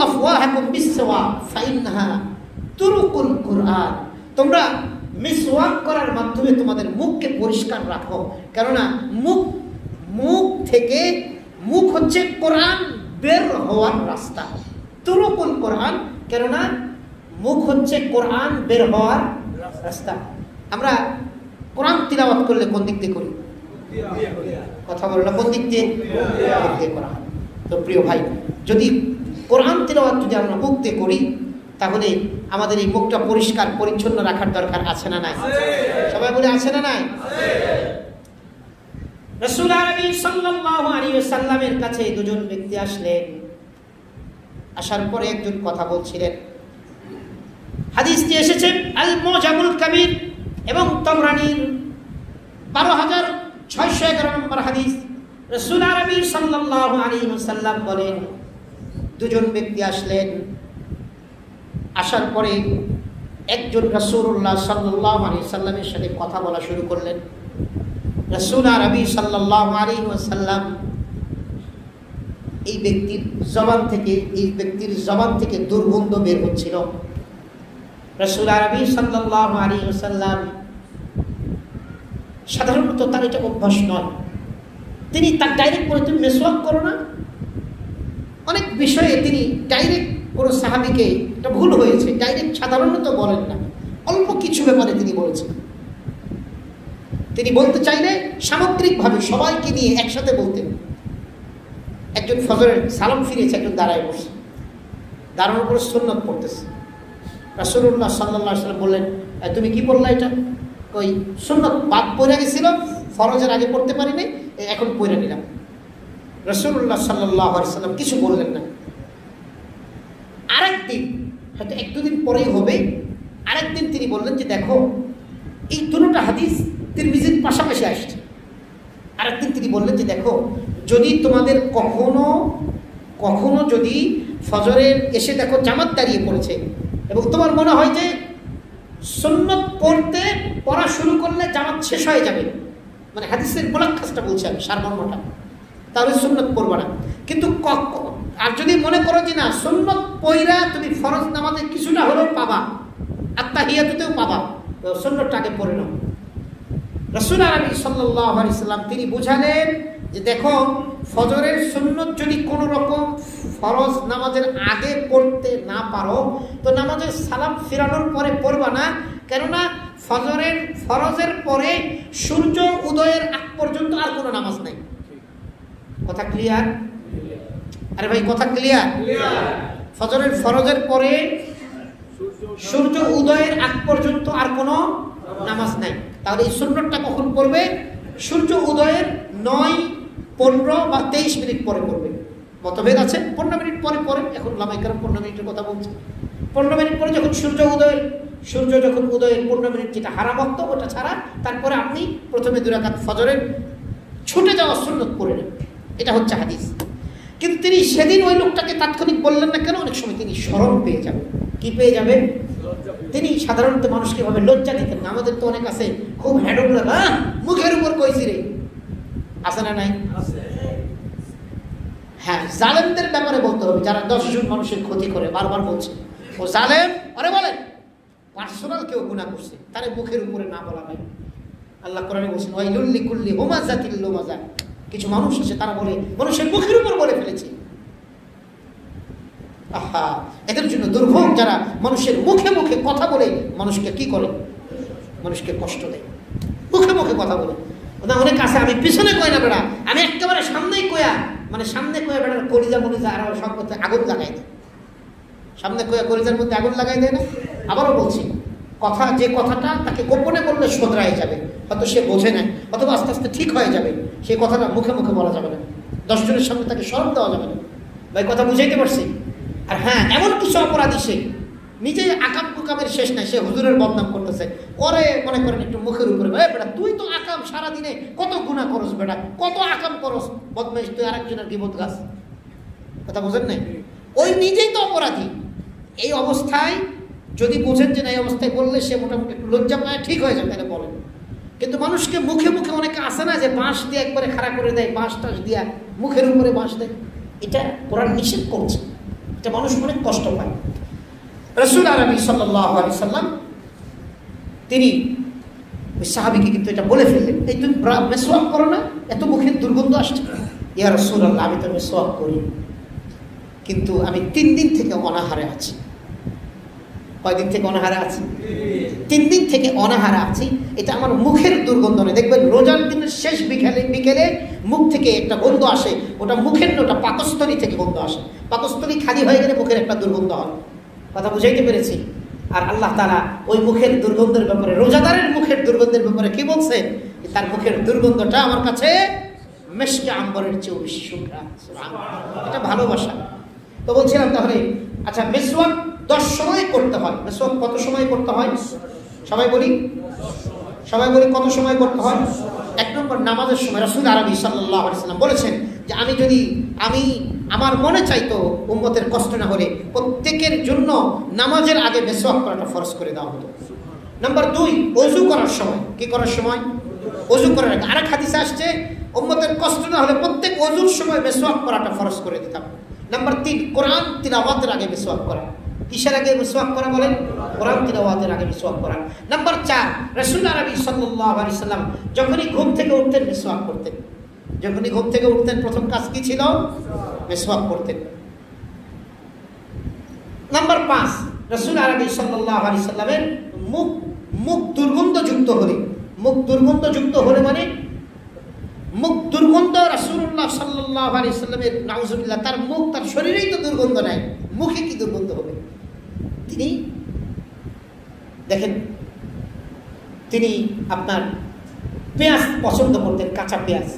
আফওয়াহাকুম বিসওয়াক ফাইন্নাহা তুরুকুল কুরআন। তোমরা মিসওয়াক করার মাধ্যমে তোমাদের মুখকে পরিষ্কার রাখো, কেননা মুখ হচ্ছে কোরআন বের হওয়ার রাস্তা। তুরুকুল কোরআন, কেননা মুখ হচ্ছে কোরআন বের হওয়ার রাস্তা। আমরা কোরআন তিলাওয়াত করলে কোন দিক দিয়ে করি? কথা বলো না, কোন দিক দিয়ে? মুখ দিয়ে করা হয়। তো প্রিয় ভাই, যদি কোরআন তিলাওয়াত যদি আমরা মুখ দিয়ে করি, তাহলে আমাদের এই মুখটা পরিষ্কার পরিচ্ছন্ন রাখার দরকার আছে না নাই? সবাই বলে আছে না নাই? রাসূল আরবি সাল্লাল্লাহু আলাইহি ওয়াসাল্লামের কাছে দুজন ব্যক্তি আসলেন। আসার পরে একজন কথা বলছিলেন। হাদিসটি এসেছে আল মুজামুল কাবীর এবং তাবরানীর 12611 নম্বর হাদিস। রাসূল আরবি সাল্লাল্লাহু আলাইহি ওয়াসাল্লাম বলেন, দুজন ব্যক্তি আসলেন। আসার পরে একজন রাসূলুল্লাহ সাল্লাল্লাহু আলাইহি ওয়াসাল্লামের সাথে কথা বলা শুরু করলেন। রাসূল আরবি সাল্লাল্লাহু আলাইহি ওয়াসাল্লাম এই ব্যক্তির জবান থেকে দুর্গন্ধ বের হচ্ছিল। রাসূল আরবি সাল্লাল্লাহু আলাইহি ওয়াসাল্লাম সাধারণত তার এটা অভ্যাস নয়, তিনি তার ডাইরেক্ট বলে তুমি মেসওয়াক করো না। অনেক বিষয়ে তিনি ডাইরেক্ট কোনো সাহাবীকে, এটা ভুল হয়েছে, ডাইরেক্ট সাধারণত বলেন না, অল্প কিছু ব্যাপারে তিনি বলেছেন। তিনি বলতে চাইলে সামগ্রিকভাবে সবাইকে নিয়ে একসাথে বলতেন। একজন ফজরের সালাম ফিরেছে, একজন দাঁড়ায় বসে, দাঁড়ানোর পরে সুন্নত পড়তেছে। রাসূলুল্লাহ সাল্লাল্লাহু আলাইহি ওয়াসাল্লাম বললেন, তুমি কি পড়লা এটা? ওই সুন্নত বাদ পড়ে গেছিল, ফরজের আগে পড়তে পারি নাই, এখন পড়ে নিলাম। রাসূলুল্লাহ সাল্লাল্লাহু আলাইহি ওয়াসাল্লাম কিছু বললেন না। আরেকদিন, হয়তো 1-2 দিন পরেই হবে, আরেকদিন তিনি বললেন যে দেখো এই দুটোটা হাদিস তিরমিজির পাশাপাশি আসছে। আরেকদিন তিনি বললেন যে দেখো, যদি তোমাদের কখনো যদি ফজরের এসে দেখো জামাত দাঁড়িয়ে পড়েছে এবং তোমার মনে হয় যে সুন্নত পড়া শুরু করলে জামাত শেষ হয়ে যাবে, মানে হাদিসের মুলাক্কাসটা বলছি আমি, সারমর্মটা, তাহলে সুন্নত পড়বা না। কিন্তু আর যদি মনে করো যে না, সুন্নত পড়া তুমি ফরজ নামাজে কিছুটা হলেও পাবা, আত্তাহিয়াতুতেও পাবা, সুন্নতটা আগে পড়ে নাও। রাসূল আরবি সাল্লাল্লাহু আলাইহি ওয়াসাল্লাম তিনি বুঝালেন যে দেখো, ফজরের সুন্নত যদি কোনো রকম ফরজ নামাজের আগে পড়তে না পারো, তো নামাজের সালাম ফিরানোর পরে পড়বা না, কেননা ফরজের পরে সূর্য উদয়ের আগ পর্যন্ত আর কোনো নামাজ নাই। কথা ক্লিয়ার? আরে ভাই কথা ক্লিয়ার? ফরজের পরে সূর্য উদয়ের আগ পর্যন্ত আর কোনো নামাজ নাই। তাহলে এই সুন্নতটা কখন পড়বে? সূর্য উদয়ের 9, 15 বা 23 মিনিট পরে পড়বে। মতভেদ আছে, 15 মিনিট পরে পরে, এখন লামাইকার 15 মিনিটের কথা বলছে। 15 মিনিট পরে যখন সূর্য যখন উদয়ের 15 মিনিট যেটা হারাম ওয়াক্ত, ওটা ছাড়া তারপরে আপনি প্রথমে 2 রাকাত ফজরের ছুটে যাওয়া সুন্নত পড়ে নেন। এটা হচ্ছে হাদিস। কিন্তু তিনি সেদিন ওই লোকটাকে তাৎক্ষণিক বললেন না কেন? অনেক সময় তিনি শরম পেয়ে যাবেন। কি পেয়ে যাবেন? তিনি সাধারণত মানুষকে ভাবে লজ্জা দিতেন না। আমাদের তো অনেক আছে খুব হ্যাডোগুলো, মুখের উপর কইছি রে, আছে না নাই? হ্যাঁ, জালেমদের ব্যাপারে বলতে হবে, যারা 10 জন মানুষের ক্ষতি করে। বারবার বলছে ও জালেম, আরে বলেন পার্সোনাল কেউ গুনাহ করছে, তারে মুখের উপরে না বলা হয়। আল্লাহ কোরআনে বলছেন ওয়াইলুল লিকুল্লি হুমাযাতিল লুমাযা। কিছু মানুষ আছে তারা বলে মানুষের মুখের উপর বলে ফেলেছে। আহা, এদের জন্য দুর্ভোগ, যারা মানুষের মুখে মুখে কথা বলে মানুষকে কি করে? মানুষকে কষ্ট দেয়, মুখে মুখে কথা বলে। অনেক আছে আমি পিছনে কই না বেড়া, আমি একেবারে সামনেই কয়া, মানে সামনে কয়া বেড়ার কলিজা আর সব করতে আগুন লাগাই দেয়। সামনে কয়া কলিজার মধ্যে আগুন লাগাই দেয় না? আবারও বলছি, যে কথাটা তাকে গোপনে বললে শোধরায় যাবে, হয়তো সে বোঝে না, অথবা আস্তে আস্তে ঠিক হয়ে যাবে, সেই কথাটা মুখে মুখে বলা যাবে না। 10 জনের সামনে তাকে শরম দেওয়া যাবে না। ভাই কথা বুঝাইতে পারছি? আর হ্যাঁ, এমন কিছু অপরাধী সে নিজেই আকাম কুকামের শেষ নাই, সে হুজুরের বদনাম করতেছে, করে মনে করেন একটু মুখের উপরে, বেটা তুই তো আকাম সারাদিনে কত গুনাহ করস, বেটা কত আকাম করস, বদমাইশ তুই, আরেকজনের গীবত গাছ। কথা বুঝেন নাই? ওই নিজেই তো অপরাধী। এই অবস্থায় যদি বুঝেন যে না, এই অবস্থায় বললে সে মোটামুটি একটু লজ্জা পায়, ঠিক হয়ে যাবে, তাহলে বলেন। কিন্তু মানুষকে মুখে মুখে অনেকে আসে না যে বাঁশ দিয়ে একবারে খাড়া করে দেয়, বাঁশ টাস দিয়া মুখের উপরে বাঁশ দেয়, এটা কোরআন নিষেধ করছে, এটা মানুষ অনেক কষ্ট পায়। রাসূল আরবি সাল্লাল্লাহু আলাইহি সাল্লাম তিনি ওই সাহাবীকে কিন্তু এটা বলে ফেললেন, এই তুমি মেসওয়াক করো না, এত মুখের দুর্গন্ধ আসছে। ইয়া রাসূলুল্লাহ, আমি তো মেসওয়াক করি, কিন্তু আমি 3 দিন থেকে অনাহারে আছি। কয়দিন থেকে অনাহারে আছি? 3 দিন থেকে অনাহারে আছি। এটা আমার মুখের দুর্গন্ধ নয়। দেখবেন রোজার দিনের শেষ বিকেলে মুখ থেকে একটা গন্ধ আসে, ওটা মুখের ওটা পাকস্থলী থেকে গন্ধ আসে। পাকস্থলী খালি হয়ে গেলে মুখের একটা দুর্গন্ধ হয়। কথা বুঝাইতে পেরেছি? আর আল্লাহ তাআলা ওই মুখের দুর্গন্ধের ব্যাপারে, রোজাদারের মুখের দুর্গন্ধের ব্যাপারে কি বলছে? তার মুখের দুর্গন্ধটা আমার কাছে মিশকে আম্বরের চেয়েও বেশি সুঘ্রাণ। এটা ভালোবাসা। তো বলছিলাম তাহলে, আচ্ছা মেসওয়াক 10 সময় করতে হয়। মেসওয়াক কত সময় করতে হয়? সবাই বলি কত সময় করতে হয়? 1 নম্বর নামাজের সময়। রাসূল আরবি সাল্লাল্লাহু আলাইহি সাল্লাম বলেছেন যে আমি আমার মনে চাইতো উম্মতের কষ্ট না হলে প্রত্যেকের জন্য নামাজের আগে মেসওয়াক করাটা ফরজ করে দেওয়া হতো। নাম্বার 2, ওযু করার সময়। কি করার সময়? ওযু করার আগে। আরেক হাদিসে আসছে উম্মতের কষ্ট না হলে প্রত্যেক ওযুর সময় মেসওয়াক করাটা ফরজ করে দিতাম। নাম্বার 3, কোরআন তিলাওয়াতের আগে মেসওয়াক করা। কিসের আগে মেসওয়াক করা বলেন? কোরআন তিলাওয়াতের আগে মেসওয়াক করা। নাম্বার 4, রাসূল আরবি সাল্লাল্লাহু আলাইহি সাল্লাম যখনই ঘুম থেকে উঠতেন মেসওয়াক করতেন। যখনই ঘুম থেকে উঠতেন প্রথম কাজ কি ছিল? মেসওয়াক করতেন। নাম্বার 5, রাসূল আরবি সাল্লাল্লাহু আলাইহি সাল্লামের মুখ দুর্গন্ধযুক্ত হলে মানে মুখ দুর্গন্ধ, রাসূলুল্লাহ সাল্লাল্লাহু আলাইহি সাল্লামের নাউজুবিল্লাহ, তার মুখ, তার শরীরেই তো দুর্গন্ধ নাই, মুখে কি দুর্গন্ধ হবে? তিনি দেখেন, তিনি আপনার পেঁয়াজ পছন্দ করতেন, কাঁচা পেঁয়াজ।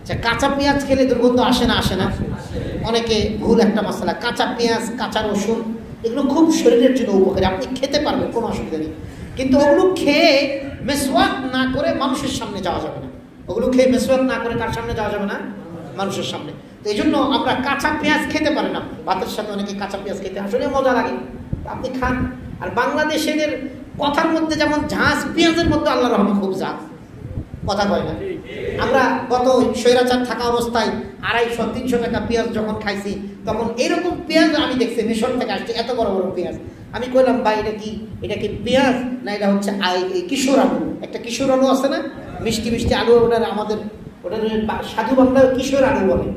আচ্ছা, কাঁচা পেঁয়াজ খেলে দুর্গন্ধ আসে না? অনেকে ভুল একটা মশলা, কাঁচা পেঁয়াজ, কাঁচা রসুন, এগুলো খুব শরীরের জন্য উপকারী, আপনি খেতে পারবেন, কোনো অসুবিধা নেই। কিন্তু ওগুলো খেয়ে মেসওয়াক না করে মানুষের সামনে যাওয়া যাবে না। ওগুলো খেয়ে মেসওয়াক না করে কার সামনে যাওয়া যাবে না? মানুষের সামনে। তো এই জন্য আমরা কাঁচা পেঁয়াজ খেতে পারি না। ভাতের সাথে অনেকে কাঁচা পেঁয়াজ খেতে আসলে মজা লাগে, আপনি খান। আর বাংলাদেশের কথার মধ্যে যেমন ঝাঁজ, পেঁয়াজের মধ্যে আল্লাহর রহমতে খুব ঝাঁজ, কথা কয় না। আমরা গত স্বৈরাচার থাকা অবস্থায় 250-300 টাকা পেঁয়াজ যখন খাইছি, তখন এইরকম পেঁয়াজ আমি দেখছি মিশর থেকে আসছে, এত বড় বড় পেঁয়াজ। আমি কইলাম, ভাই এটা কি পেঁয়াজ না এটা হচ্ছে কিশোর আলু? একটা কিশোর আলু আছে না, মিষ্টি মিষ্টি আলু, ওটার সাধু বাংলায় কিশোর আলু বলে,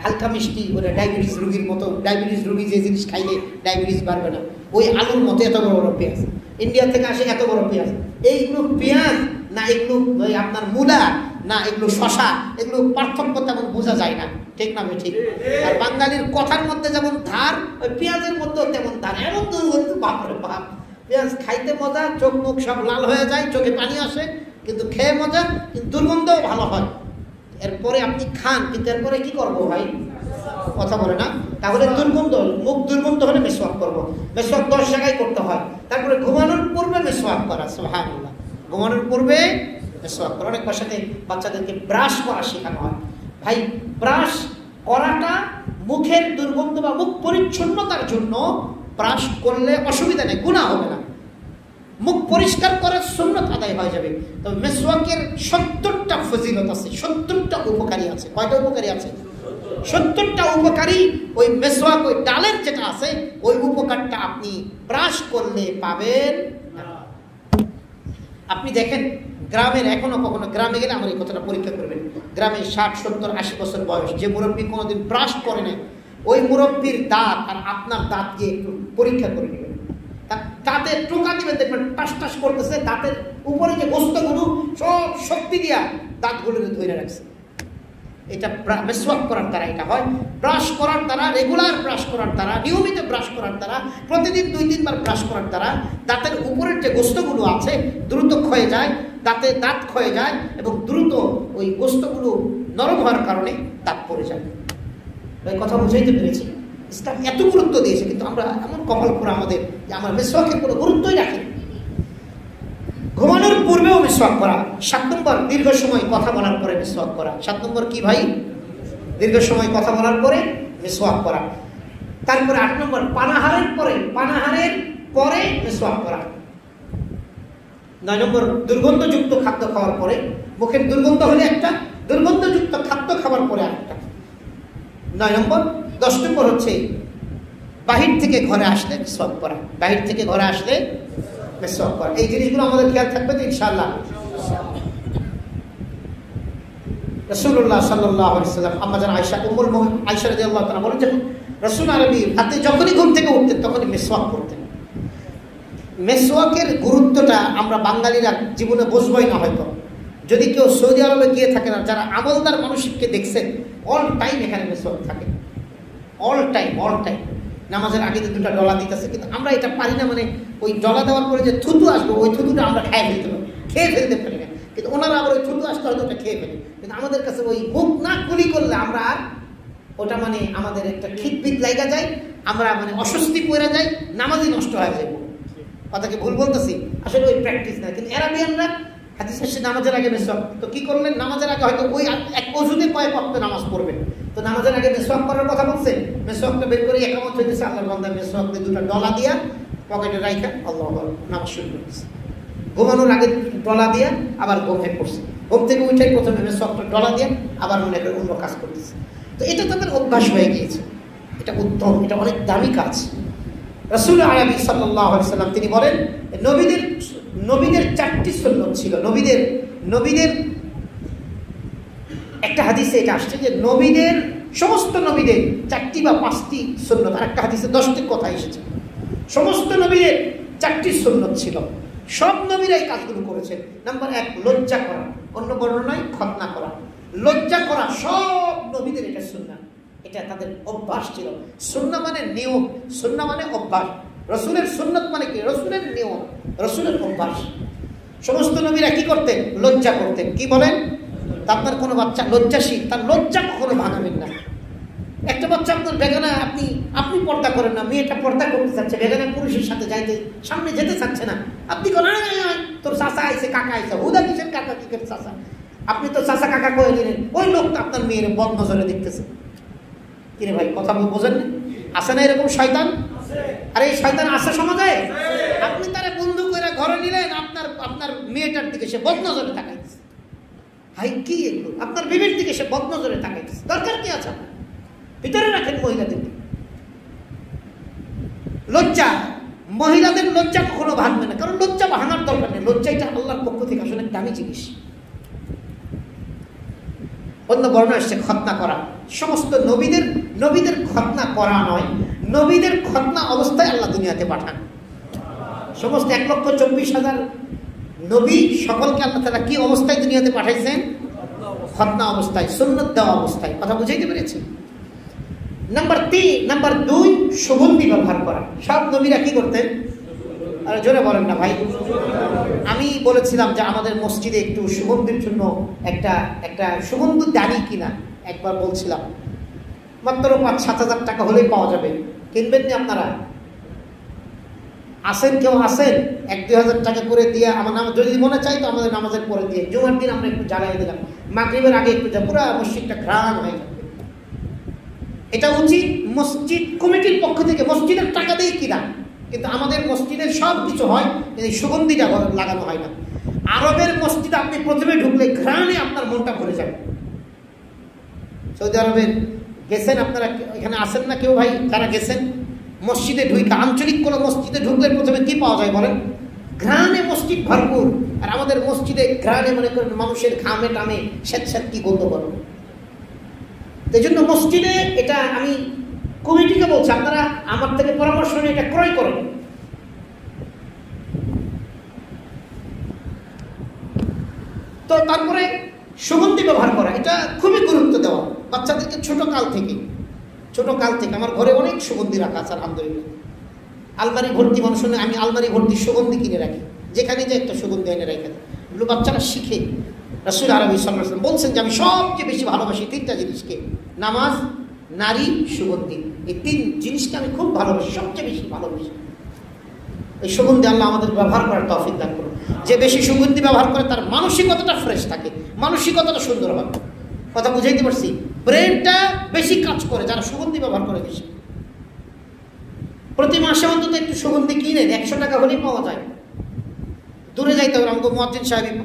হালকা মিষ্টি, ওটা ডায়াবেটিস রোগীর মতো, ডায়াবেটিস রোগী যে জিনিস খাইলে ডায়াবেটিস বাড়বে না, ওই আলুর মতো এত বড় বড় পেঁয়াজ। ইন্ডিয়া থেকে আসে এত বড় পেঁয়াজ। এইগুলো পেঁয়াজ না এগুলো আপনার মূলা না এগুলো শশা, এগুলো পার্থক্য তেমন বোঝা যায় না, ঠিক না? ঠিক। আর বাঙালির কথার মধ্যে যেমন ধার, ওই পেঁয়াজের মধ্যেও তেমন ধার। এমন দুর্গন্ধ, বাপরে বাপ! পেঁয়াজ খাইতে মজা, চোখ মুখ সব লাল হয়ে যায়, চোখে পানি আসে, কিন্তু খেয়ে মজা, কিন্তু দুর্গন্ধও ভালো হয়। এরপরে আপনি খান, কিন্তু এরপরে কি করবো ভাই? কথা বলে না। তাহলে দুর্গন্ধ, মুখ দুর্গন্ধ হলে মেসওয়াক করবো। মেসওয়াক 10 জায়গায় করতে হয়। তারপরে ঘুমানোর পূর্বে মেসওয়াক করা, সুবহানাল্লাহ। ঘুমানোর পূর্বে মেসওয়াক করা। অনেক বাসাতে বাচ্চাদেরকে ব্রাশ করা শেখানো হয়। ভাই, ব্রাশ করাটা মুখের দুর্গন্ধ বা মুখ পরিচ্ছন্নতার জন্য ব্রাশ করলে অসুবিধা নেই, গুনাহ হবে না, মুখ পরিষ্কার করার সুন্নাত আদায় হয়ে যাবে। তবে মেসওয়াকের 70টা ফজিলত আছে, 70টা উপকারী আছে। কয়টা উপকারী আছে? 70টা উপকারী। ওই মেসওয়াক, ওই ডালের যেটা আছে, ওই উপকারটা আপনি ব্রাশ করলে পাবেন না। আপনি দেখেন গ্রামের, এখনো কখনো গ্রামে গেলে আমার এই কথাটা পরীক্ষা করবেন, গ্রামে 60, 70, 80 বছর বয়স যে মুরব্বী কোনোদিন ব্রাশ করে নেয়, ওই মুরব্বীর দাঁত আর আপনার দাঁত দিয়ে একটু পরীক্ষা করে নেবেন। দাঁতে টোকা দিবেন, দেখবেন টাস টাস করতেছে, দাঁতের উপরে যে গোস্তগুলো সব শক্তি দিয়া দাঁতগুলো ধরে রাখছে। এটা মেসওয়াক করার দ্বারা এটা হয়। ব্রাশ করার দ্বারা, রেগুলার ব্রাশ করার দ্বারা, নিয়মিত ব্রাশ করার দ্বারা, প্রতিদিন 2-3 বার ব্রাশ করার দ্বারা দাঁতের উপরের যে গোস্তগুলো আছে দ্রুত ক্ষয়ে যায়। দাঁতে দাঁত ক্ষয়ে যায় এবং দ্রুত ওই গোস্তগুলো নরম হওয়ার কারণে দাঁত পড়ে যায়। এই কথা বুঝাইতে পেরেছি? ইসলাম এত গুরুত্ব দিয়েছে, কিন্তু আমরা এমন কপাল করে আমাদের যে আমরা মিসওয়াকের কোনো গুরুত্বই রাখি। ঘুমানোর পূর্বেও মিসওয়াক করা। 7 নম্বর, দীর্ঘ সময় কথা বলার পরে মিসওয়াক করা। 7 নম্বর কি ভাই? দীর্ঘ সময় কথা বলার পরে মিসওয়াক করা। তারপরে 8 নম্বর, পানাহারের পরে মিসওয়াক করা। 9 নম্বর, দুর্গন্ধযুক্ত খাদ্য খাওয়ার পরে। মুখের দুর্গন্ধ হলে একটা, দুর্গন্ধযুক্ত খাদ্য খাওয়ার পরে আরেকটা। 9 নম্বর। 10 নম্বর হচ্ছে বাহির থেকে ঘরে আসলে মিসওয়াক করা। বাহির থেকে ঘরে আসলে মিসওয়াক করা। এই জিনিসগুলো আমাদের খেয়াল থাকবে তো ইনশাআল্লাহ। রাসূলুল্লাহ সাল্লাল্লাহু আলাইহি ওয়াসাল্লাম আম্মা জান আয়েশা, উম্মুল মুমিনিন আয়েশা রাদিয়াল্লাহু তাআলা বলেন, যখন রাসূল আরবি হাতে যখনই ঘুম থেকে উঠতেন তখনই মিসওয়াক করতেন। মিসওয়াকের গুরুত্বটা আমরা বাঙালিরা জীবনে বুঝবই না হয়তো। যদি কেউ সৌদি আরবে গিয়ে থাকে না, যারা আমলদার মানুষকে দেখছেন, অল টাইম এখানে মিসওয়াক থাকে, অল টাইম। নামাজের আগে তো 2টা ডলা দিতেছে, কিন্তু আমরা এটা পারি না। মানে ওই ডলা দেওয়ার পরে যে থুতু আসবে, ওই থুতুটা আমরা খেয়ে ফেলতে পারি না। কিন্তু ওনারা আবার ওই থুতু আসতে হয়তো ওটা খেয়ে ফেলে, কিন্তু আমাদের কাছে ওই মুখ না কুলি করলে আমরা আর ওটা মানে আমাদের একটা খিটপিট লাগা যায়, আমরা মানে অস্বস্তি পড়ে যায়, নামাজই নষ্ট হয়ে যায়। কথাকে ভুল বলতেছি, আসলে ওই প্র্যাকটিস না। কিন্তু আরবিয়ানরা হাদিস আসছে নামাজের আগে মিসওয়াক, তো কি করলেন? নামাজের আগে হয়তো ওই এক ওযুতে কয়েক ওয়াক্ত নামাজ পড়বেন, তো নামাজের আগে মিসওয়াক করার কথা বলছে। মিসওয়াকটা বের করে একামত হইতেছে, আল্লাহর বান্দা মিসওয়াক দিয়ে 2টা ডলা দিয়া পকেটে রাখা আল্লাহু আকবার নামাজ শুরু করতেছে। ঘুমানোর আগে ডলা দিয়া আবার ঘুমিয়ে পড়ছে, ঘুম থেকে উঠে প্রথমে মিসওয়াকটা ডলা দিয়া আবার মনে করে অন্য কাজ করতেছে। তো এটা তাদের অভ্যাস হয়ে গিয়েছে। এটা উত্তম, এটা অনেক দামি কাজ। রাসূল আরবি সাল্লাল্লাহু আলাইহি ওয়াসাল্লাম তিনি বলেন, নবীদের 4টি সুন্নাত ছিল। নবীদের একটা হাদিসে এটা আসছে যে সমস্ত নবীদের 4টি বা 5টি সুন্নাত, আর একটা হাদিসে 10টির কথা এসেছে। সমস্ত নবীদের 4টি সুন্নাত ছিল, সব নবীরা এই কাজগুলো করেছেন। নাম্বার 1, লজ্জা করা। অন্য বর্ণনায় খতনা করা। লজ্জা করা সব নবীদের এটা সুন্নাত, এটা তাদের অভ্যাস ছিল। সুন্নাহ মানে নিয়ম, সুন্নাহ মানে অভ্যাস। রসুলের সুন্নাত মানে কি? রসুলের নিয়ম, রসুলের অভ্যাস। সমস্ত নবীরা কি করতেন? লজ্জা করতেন। কি বলেন? আপনার কোনো বাচ্চা লজ্জাশীল, তার লজ্জা কখনো ভাঙাবেন না। একটা বাচ্চা আপনার বেগানা, আপনি পর্দা করেন না, মেয়েটা পর্দা করতে চাচ্ছে, বেগানা পুরুষের সাথে সামনে যেতে চাচ্ছে না, আপনি কোন তোর চাচা আইছে, কাকা আইছে, হুদা কিসের কাকা, কি করে চাচা, আপনি তো চাচা কাকা কয়ে নিলেন, ওই লোকটা আপনার মেয়ের বদ নজরে দেখতেছে। কিরে ভাই, কথা বোঝেন না? আছে না এরকম শয়তান? আরে এই শয়তান আছে সমাজে। আপনি তারে বন্ধু করে ঘরে নিলেন, আপনার মেয়েটার দিকে সে বদ নজরে তাকাইতেছে। হাই কি এগুলো? আপনার বিবির দিকে সে বদ নজরে তাকাইতেছে, দরকার কি আছে? ভিতরে রাখেন মহিলাদের। লজ্জা, মহিলাদের লজ্জা কখনো ভাঙবে না, কারণ লজ্জা ভাঙার দরকার নেই। লজ্জা এটা আল্লাহর পক্ষ থেকে আসলে দামি জিনিস। অন্য বর্ণনা আসছে খতনা করা। সমস্ত নবীদের খতনা করা নয়, নবীদের খতনা অবস্থায় আল্লাহ দুনিয়াতে পাঠান। সমস্ত 1,24,000 নবী সকলকে আল্লাহ তাআলা কি অবস্থায় দুনিয়াতে পাঠাইছেন? খতনা অবস্থায়, সুন্নাত দেওয়া অবস্থায়। কথা বুঝাইতে পেরেছি? নাম্বার 2, সুগন্ধি ব্যবহার করা। সব নবীরা কি করতেন? আর জোরে বলেন না ভাই। আমি বলেছিলাম যে আমাদের মসজিদে একটু সুগন্ধির জন্য একটা সুগন্ধি দানি কিনা, একবার বলছিলাম। মাত্র 5-7 হাজার টাকা হলেই পাওয়া যাবে। কিনবেন না আপনারা? আসেন, কেউ আসেন? 1-2 হাজার টাকা করে দিয়ে আমার নাম, যদি মনে চাই তো আমাদের নামাজের পরে দিয়ে, জুমার দিন আমরা একটু জ্বালাই দিলাম, মাগরিবের আগে একটু যা, পুরো মসজিদটা ঘ্রাণ হয়ে যাবে। এটা উচিত মসজিদ কমিটির পক্ষ থেকে, মসজিদের টাকা দিয়ে কিনা। কিন্তু আমাদের মসজিদের সব কিছু হয়, কিন্তু সুগন্ধিটা লাগানো হয় না। আরবের মসজিদে আপনি প্রথমে ঢুকলে ঘ্রাণে আপনার মনটা ভরে যাবে। সৌদি আরবে গেছেন আপনারা, এখানে আসেন না কেউ ভাই? যারা গেছেন মসজিদে ঢুকে, আঞ্চলিক কোনো মসজিদে ঢুকলে প্রথমে কি পাওয়া যায় বলেন? ঘ্রাণে মসজিদ ভরপুর। আর আমাদের মসজিদে ঘ্রাণে মনে করেন মানুষের ঘামে টামে স্যাঁত কি বলতে পারবো। এই জন্য মসজিদে, এটা আমি কমিটিকে বলছি, আপনারা আমার থেকে পরামর্শ নিয়ে এটা ক্রয় করেন। তো তারপরে সুগন্ধি ব্যবহার করা, এটা খুবই গুরুত্ব দেওয়া বাচ্চাদেরকে ছোট কাল থেকে। আমার ঘরে অনেক সুগন্ধি রাখা আছে আলহামদুলিল্লাহ। আলমারি ভর্তি মানুষ, আমি আলমারি ভর্তি সুগন্ধি কিনে রাখি, যেখানে যে একটা সুগন্ধি এনে রেখে। বাচ্চারা শিখে। রাসূল আরবি সাল্লাল্লাহু আলাইহি ওয়াসাল্লাম বলছেন যে আমি সবচেয়ে বেশি ভালোবাসি তিনটা জিনিসকে, নামাজ, নারী, সুগন্ধি। এই তিন জিনিসকে আমি খুব ভালোবাসি, সবচেয়ে বেশি ভালোবাসি। এই সুগন্ধি আল্লাহ আমাদের ব্যবহার করার তৌফিক দান করুন। যে বেশি সুগন্ধি ব্যবহার করে তার মানসিকতাটা ফ্রেশ থাকে, মানসিকতাটা সুন্দর হবে। কথা বুঝাইতে পারছি? ব্রেনটা বেশি কাজ করে যারা সুগন্ধি ব্যবহার করে বেশি। প্রতি মাসে অন্তত একটু সুগন্ধি কিনে 100 টাকা হলেই পাওয়া যায়। দূরে যাইতে হবে, আমাকে মুয়াজ্জিন সাহেব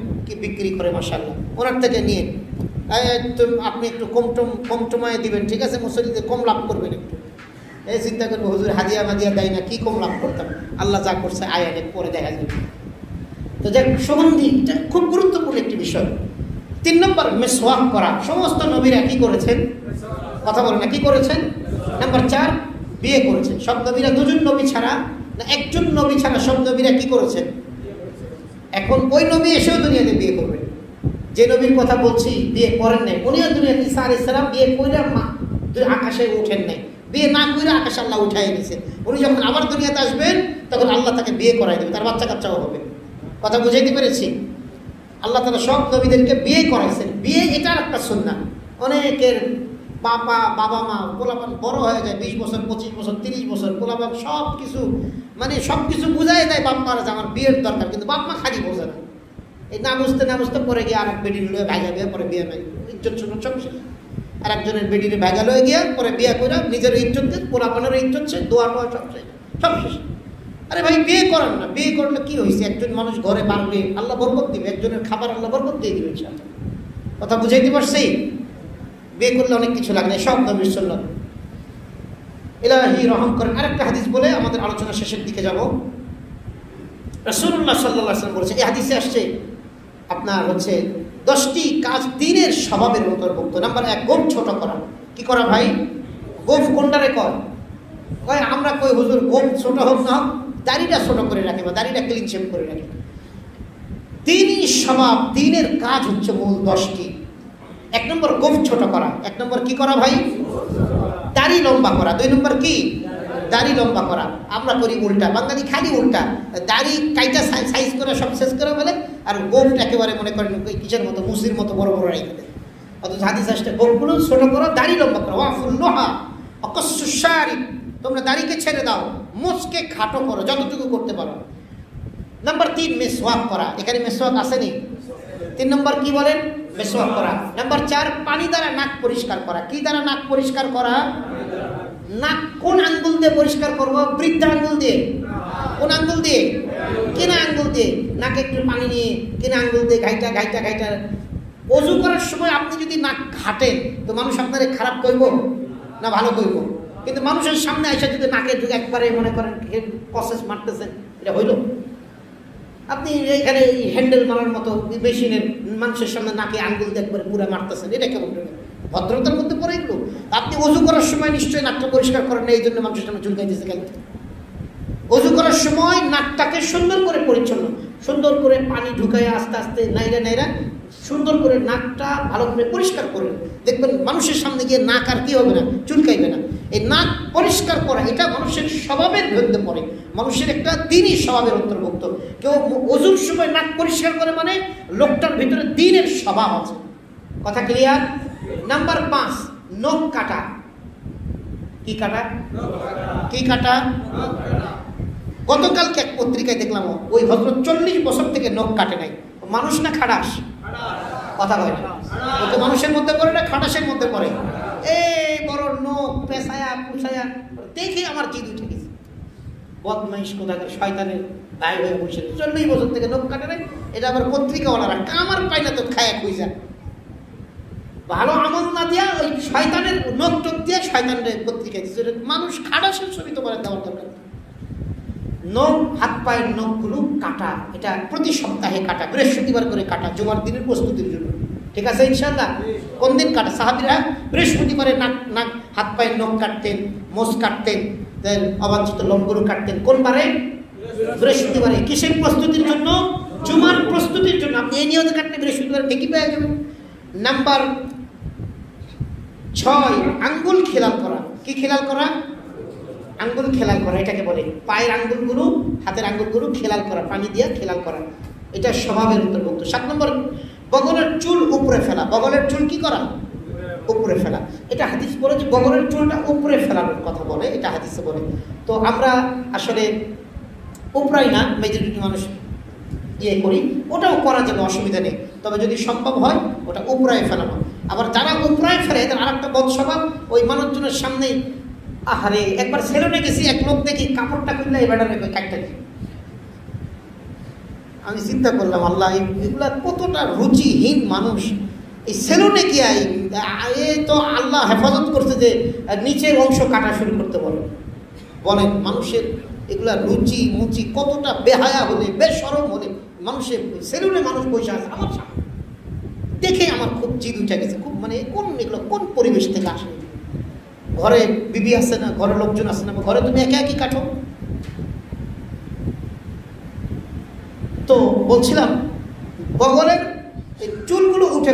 বিক্রি করে মাশাআল্লাহ, ওনার থেকে নিয়ে আপনি একটু কম টমায় দিবেন, ঠিক আছে, মুসল্লিতে কম লাভ করবেন একটু। এই চিন্তা করবো হুজুর হাদিয়া মাদিয়া দেয় না, কি কম লাভ করতাম, আল্লাহ যা করছে আয়ানে পরে দেখা যাবে। তো যাক, সুগন্ধি এটা খুব গুরুত্বপূর্ণ একটি বিষয়। 3 নম্বর মিসওয়াক করা। সমস্ত নবীরা কি করেছেন? কথা বলেন না, কি করেছেন? নাম্বার 4 বিয়ে করেছেন। সব নবীরা, 2জন নবী ছাড়া না 1জন নবী ছাড়া সব নবীরা কি করেছেন? এখন ওই নবী এসেও দুনিয়াতে বিয়ে করবেন। যে নবীর কথা বলছি বিয়ে করেন নাই, উনিও দুনিয়াতে ঈসা আলাইহিস সালাম বিয়ে কইরা আকাশে ওঠেন নাই, বিয়ে না করে আকাশে আল্লাহ উঠাই দিয়েছেন। উনি যখন আবার দুনিয়াতে আসবেন তখন আল্লাহ তাকে বিয়ে করাই দেবে, তার বাচ্চা কাচ্চাও হবে। কথা বুঝাইতে পেরেছি? আল্লাহ তাআলা সব নবীদেরকে বিয়ে করাইছেন। বিয়ে এটার একটা সুন্নাহ। অনেকের বাবা মা পোলাপান বড় হয়ে যায়, 20 বছর 25 বছর 30 বছর, পোলাপান সব কিছু বুঝাই দেয় বাপ মারা যে আমার বিয়ের দরকার, কিন্তু বাপ মা খালি বোঝে না। এই না বুঝতে পরে গিয়ে আর এক বেডির লয়ে ভাগা বিয়ে, পরে বিয়ে নাই, ইজ্জত শুনো সব শেষ। আর একজনের বেডিরে ভাগা লয়ে গিয়া পরে বিয়ে করে নিজের ইজ্জত দিয়ে পোলাপানের ইজ্জত শেষ, দোয়া টোয়া সব শেষ। আরে ভাই বিয়ে করেন না, বিয়ে করলে কি হয়েছে? একজন মানুষ ঘরে বাড়বে, আল্লাহ বরকত দিবে, একজনের খাবার আল্লাহ বরকত দিয়ে দিবে ইনশাআল্লাহ। কথা বুঝাইতে পারছি? বিয়ে করলে অনেক কিছু লাগে না, সব নবীর সুন্নাত। ইলাহি রহম করেন। আরেকটা হাদিস বলে আমাদের আলোচনা শেষের দিকে যাব। রাসূলুল্লাহ সাল্লাল্লাহু আলাইহি ওয়াসাল্লাম বলেছেন, এই হাদিসে আসছে আপনার হচ্ছে 10টি কাজ দ্বীনের স্বভাবের অন্তর্ভুক্ত। নাম্বার 1, গোঁফ ছোট করা। কি করা ভাই? গোঁফ কোনটারে কয়? আমরা কই হুজুর গোঁফ ছোট হোক না হোক, দাড়িটা ছোট করে রাখে বা দাড়িটা ক্লিন শেভ করে রাখে। দ্বীনি স্বভাব, দ্বীনের কাজ হচ্ছে মূল 10টি। 1 নম্বর গোঁফ ছোট করা। 1 নম্বর কি করা ভাই? দাড়ি লম্বা করা। 2 নম্বর কি? দাড়ি লম্বা করা। আমরা করি উল্টা, বাঙালি খালি উল্টা, দাড়ি কাইটা সাইজ করে সব শেষ করে ফেলে, আর গোঁফটা একেবারে মনে করেন কিসের মতো, মুসির মতো বড় বড় রেখে দেয়। অথচ হাদিস আসছে গোঁফগুলো ছোট করো, দাড়ি লম্বা করো। ওয়াফুল্লাহা অকসুস শারিব, তোমরা দাড়িকে ছেড়ে দাও, মুছকে খাটো করো যতটুকু করতে পারো। নাম্বার 3, মিসওয়াক করা। এখানে মিসওয়াক আসেনি? 3 নম্বর কি বলেন? মিসওয়াক করা। নাম্বার 4, পানি দ্বারা নাক পরিষ্কার করা। কি দ্বারা নাক পরিষ্কার করা? নাক কোন আঙ্গুল দিয়ে পরিষ্কার করবো? বৃদ্ধ আঙ্গুল দিয়ে। কোন আঙ্গুল দিয়ে? কিনা আঙ্গুল দিয়ে। নাকে একটু পানি নিয়ে কিনা আঙ্গুল দিয়ে ঘাইটা। ওযু করার সময় আপনি যদি নাক ঘাটেন তো মানুষ আপনারে খারাপ কইব না ভালো কইব? কিন্তু মানুষের সামনে এসে যদি নাকে ঢুকে একবারে মনে করেন প্রসেস মারতেছেন, এটা হইল? আপনি এখানে হ্যান্ডেল মারার মতো মেশিনের মানুষের সামনে নাকে আঙ্গুল দিয়ে একবারে পুরা মারতেছেন, এটা কেমন? ভদ্রতার মধ্যে পড়ে এগুলো? আপনি ওযু করার সময় নিশ্চয়ই নাকটা পরিষ্কার করেন না, এই জন্য মানুষের সামনে চুলকাইতেছে কেন? ওযু করার সময় নাকটাকে সুন্দর করে পরিচ্ছন্ন, সুন্দর করে পানি ঢুকায় আস্তে আস্তে নাইরা সুন্দর করে নাকটা ভালো করে পরিষ্কার করে দেখবেন, মানুষের সামনে গিয়ে নাক আর কি হবে না, চুলকাইবে না। এই নাক পরিষ্কার করা এটা মানুষের স্বভাবের মধ্যে পড়ে, মানুষের একটা দ্বীনি স্বভাবের অন্তর্ভুক্ত। কেউ ওযুর সময় নাক পরিষ্কার করে মানে লোকটার ভিতরে দ্বীনের স্বভাব আছে। কথা ক্লিয়ার? নাম্বার 5, নখ কাটা। কি কাটা? কি কাটা? গতকালকে এক পত্রিকায় দেখলাম ওই ভদ্র 40 বছর থেকে নখ কাটে নাই। মানুষ না খাটাস? কথা বলে ওকে মানুষের মধ্যে পড়ে না খাটাসের মধ্যে পড়ে? এই বড় নখ পেছায়া পুছায়া দেখে আমার জিদ উঠে গেছে। বদমাইশ কোথাকার শয়তানের ভাই হয়ে বসে 40 বছর থেকে নখ কাটে নাই। এটা আবার পত্রিকাওয়ালারা কামার পাই না তো খায়া খুঁজা ভালো আমল না দিয়া ওই শয়তানের নখ টোক দিয়ে শয়তানের পত্রিকা দিচ্ছে। মানুষ খাটাসের ছবি তোমার দেওয়ার দরকার। নখ, হাত পায়ের নখগুলো কাটা, এটা প্রতি সপ্তাহে কাটা, বৃহস্পতিবার করে কাটা, জুমার দিনের প্রস্তুতির জন্য। ঠিক আছে ইনশাআল্লাহ? কোন দিন কাটা? সাহাবীরা বৃহস্পতিবারে নাক হাত পায়ের নখ কাটতেন, মোষ কাটতেন, অবাঞ্ছিত লোমগুলো কাটতেন। কোন বারে? বৃহস্পতিবারে। কিসের প্রস্তুতির জন্য? জুমার প্রস্তুতির জন্য। আপনি এই নিয়তে কাটলে বৃহস্পতিবারে ঠিকই পেয়ে যাবেন। নাম্বার 6, আঙ্গুল খেলাল করা। কি খেলাল করা? আঙ্গুল খেলাল করা, এটাকে বলে পায়ের আঙ্গুলগুলো, হাতের আঙ্গুলগুলো খেলাল করা, পানি দিয়ে খেলাল করা। এটা স্বভাবের অন্তর্ভুক্ত। 7 নম্বর, বগলের চুল উপরে ফেলা। বগলের চুল কি করা? উপরে ফেলা। এটা হাদিস বলে যে বগলের চুলটা উপরে ফেলানোর কথা বলে, এটা হাদিসে বলে। তো আমরা আসলে উপরাই না, মেজরিটি মানুষ করি, ওটাও করা যাবে, অসুবিধা নেই। তবে যদি সম্ভব হয় ওটা উপরায় ফেলানো। আবার যারা উপরায় ফেলে এদের আর একটা বদ স্বভাব, ওই মানুষজনের সামনেই আহারে একবার সেলুনে গেছি, এক লোক দেখি কাপড়টা খুললে এই বেড়ারে কাটটা দিই। আমি চিন্তা করলাম, আল্লাহ এগুলা কতটা রুচিহীন মানুষ। এই সেলুনে কি তো আল্লাহ হেফাজত করছে যে নিচের অংশ কাটা শুরু করতে বলেন। মানুষের এগুলা রুচি মুচি কতটা বেহায়া হলে, বেশরম হলে মানুষের সেলুনে মানুষ বসে আছে আমার সামনে, দেখে আমার খুব জিদ উঠে গেছে। খুব মানে এগুলো কোন পরিবেশ থেকে আসে? ঘরে বিবি আছে না, ঘরে লোকজন আছে না, ঘরে তুমি একা একই কাটো। তো বলছিলাম বগলের চুলগুলো উঠে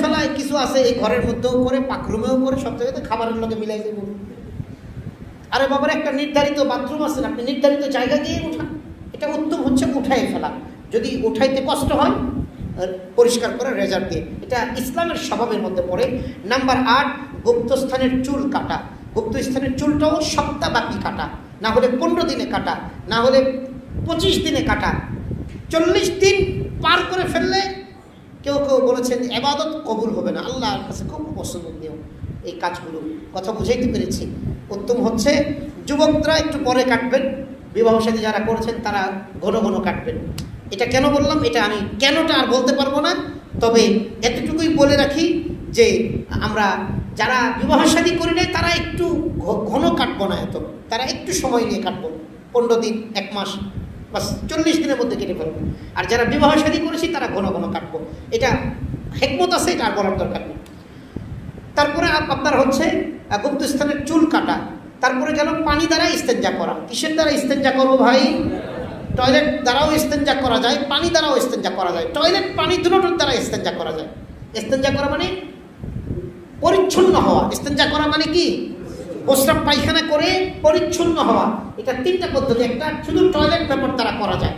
ফেলায় কিছু আছে এই ঘরের মধ্যেও করে, পাকরুমেও করে, সব জায়গাতে খাবারের লগে মিলাই দেবো। আরে বাবার একটা নির্ধারিত বাথরুম আছে না, আপনি নির্ধারিত জায়গা দিয়ে উঠান। এটা উত্তম হচ্ছে উঠাই ফেলা। যদি উঠাইতে কষ্ট হয় পরিষ্কার করে রেজার দিয়ে, এটা ইসলামের স্বভাবের মধ্যে পড়ে। নাম্বার 8, গুপ্তস্থানের চুল কাটা। গুপ্তস্থানের চুলটাও সপ্তাহব্যাপী কাটা, না হলে 15 দিনে কাটা, না হলে 25 দিনে কাটা। 40 দিন পার করে ফেললে কেউ বলেছেন ইবাদত কবুল হবে না, আল্লাহর কাছে খুব অপছন্দনীয় এই কাজগুলো। কথা বুঝাইতে পেরেছি? উত্তম হচ্ছে যুবকরা একটু পরে কাটবেন, বিবাহ শাদী যারা করেছেন তারা ঘন ঘন কাটবেন। এটা কেন বললাম, এটা আমি কেনটা আর বলতে পারবো না, তবে এতটুকুই বলে রাখি যে আমরা যারা বিবাহ শাদী করি নাই তারা একটু ঘন কাটবো না, তারা একটু সময় নিয়ে কাটবো, 15 দিন 1 মাস, বাস 40 দিনের মধ্যে কেটে ফেলবো। আর যারা বিবাহ শাদী করেছি তারা ঘন ঘন কাটবো। এটা হিকমত আছে, এটা আর বলার দরকার নেই। তারপরে আপনার হচ্ছে গুপ্তস্থানের চুল কাটা। তারপরে গেল পানি দ্বারা ইস্তেঞ্জা করা। কিসের দ্বারা ইস্তেঞ্জা করবো ভাই? টয়লেট দ্বারাও ইস্তেঞ্জা করা যায়, পানি দ্বারাও ইস্তেঞ্জা করা যায়। টয়লেট পানি দুটোর দ্বারা ইস্তেঞ্জা করা যায়। ইস্তেঞ্জা করা মানে পরিচ্ছন্ন হওয়া। ইস্তেঞ্জা করা মানে কি? প্রস্রাব পায়খানা করে পরিচ্ছন্ন হওয়া। এটা 3টা পদ্ধতি। একটা শুধু টয়লেট পেপার দ্বারা করা যায়,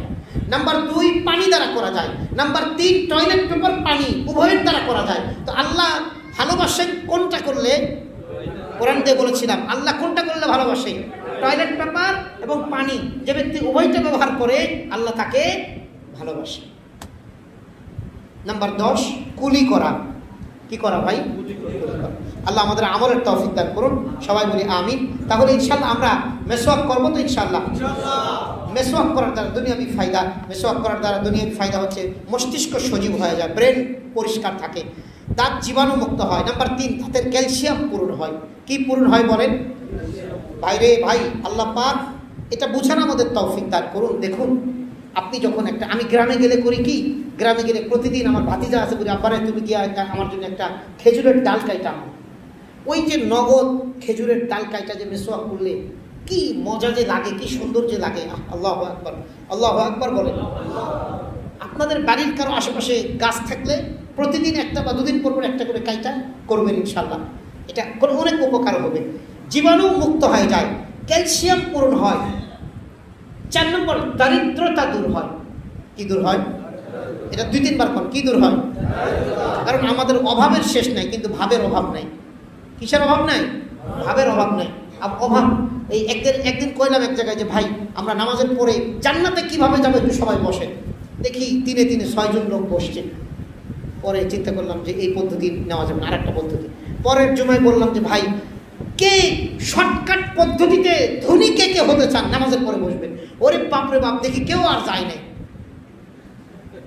নাম্বার 2 পানি দ্বারা করা যায়, নাম্বার 3 টয়লেট পেপার পানি উভয়ের দ্বারা করা যায়। তো আল্লাহ ভালোবাসেন কোনটা করলে? কোরআন দিয়ে বলেছিলাম আল্লাহ কোনটা করলে ভালোবাসে? টয়লেট পেপার এবং পানি। যে ব্যক্তি উভয়টা ব্যবহার করে আল্লাহ তাকে ভালোবাসে। নাম্বার 10 কুলি করা। কি করা ভাই? আল্লাহ আমাদের আমলের তৌফিক দান করুন, সবাই বলি আমিন। তাহলে ইনশাআল্লাহ আমরা মেসওয়াক করবো তো ইনশাআল্লাহ। মেসওয়াক করার দ্বারা দুনিয়াবি ফায়দা। মেসওয়াক করার দ্বারা দুনিয়াবি ফায়দা হচ্ছে মস্তিষ্ক সজীব হয়ে যায়, ব্রেন পরিষ্কার থাকে, দাঁত জীবাণু মুক্ত হয়। নাম্বার 3 দাঁতের ক্যালসিয়াম পূরণ হয়। কি পূরণ হয় বলেন? ভাইরে ভাই, আল্লাহ পাক এটা বুঝান আমাদের তৌফিক দান করুন। দেখুন আপনি যখন আমি গ্রামে গেলে করি কি, গ্রামে গেলে প্রতিদিন আমার ভাতিজা আছে বলি, আব্বারে তুমি গিয়ে আমার জন্য একটা খেজুরের ডাল কাইটা। ওই যে নগদ খেজুরের ডাল কাইটা যে মেসওয়াক করলে কি মজা যে লাগে, কি সুন্দর যে লাগে। আল্লাহু আকবার, আল্লাহু আকবার বলেন। আপনাদের বাড়ির কারো আশেপাশে গাছ থাকলে প্রতিদিন একটা বা 2 দিন পর একটা করে কাইটা করবেন ইনশাল্লাহ। এটা অনেক উপকার হবে। জীবাণু মুক্ত হয়ে যায়, ক্যালসিয়াম পূরণ হয়। 4 নম্বর দারিদ্রতা দূর হয়। কি দূর হয়? এটা 2-3 বার কোন কি দূর হয়? কারণ আমাদের অভাবের শেষ নাই, কিন্তু ভাবের অভাব নাই। কিসের অভাব নাই? ভাবের অভাব নাই। অভাব এই একদিন কইলাম এক জায়গায় যে ভাই আমরা নামাজের পরে জান্নাতে কিভাবে যাবে একটু সবাই বসে। দেখি 3 6 জন লোক বসছে। পরে চিন্তা করলাম যে এই পদ্ধতি নেওয়া যাবে না, আরেকটা পদ্ধতি। পরের জুমায় বললাম যে ভাই কে শর্টকাট পদ্ধতিতে ধনী কে হতে চান নামাজের পরে বসবেন। ওরে বাপরে বাপ, দেখি কেউ আর যায় নাই।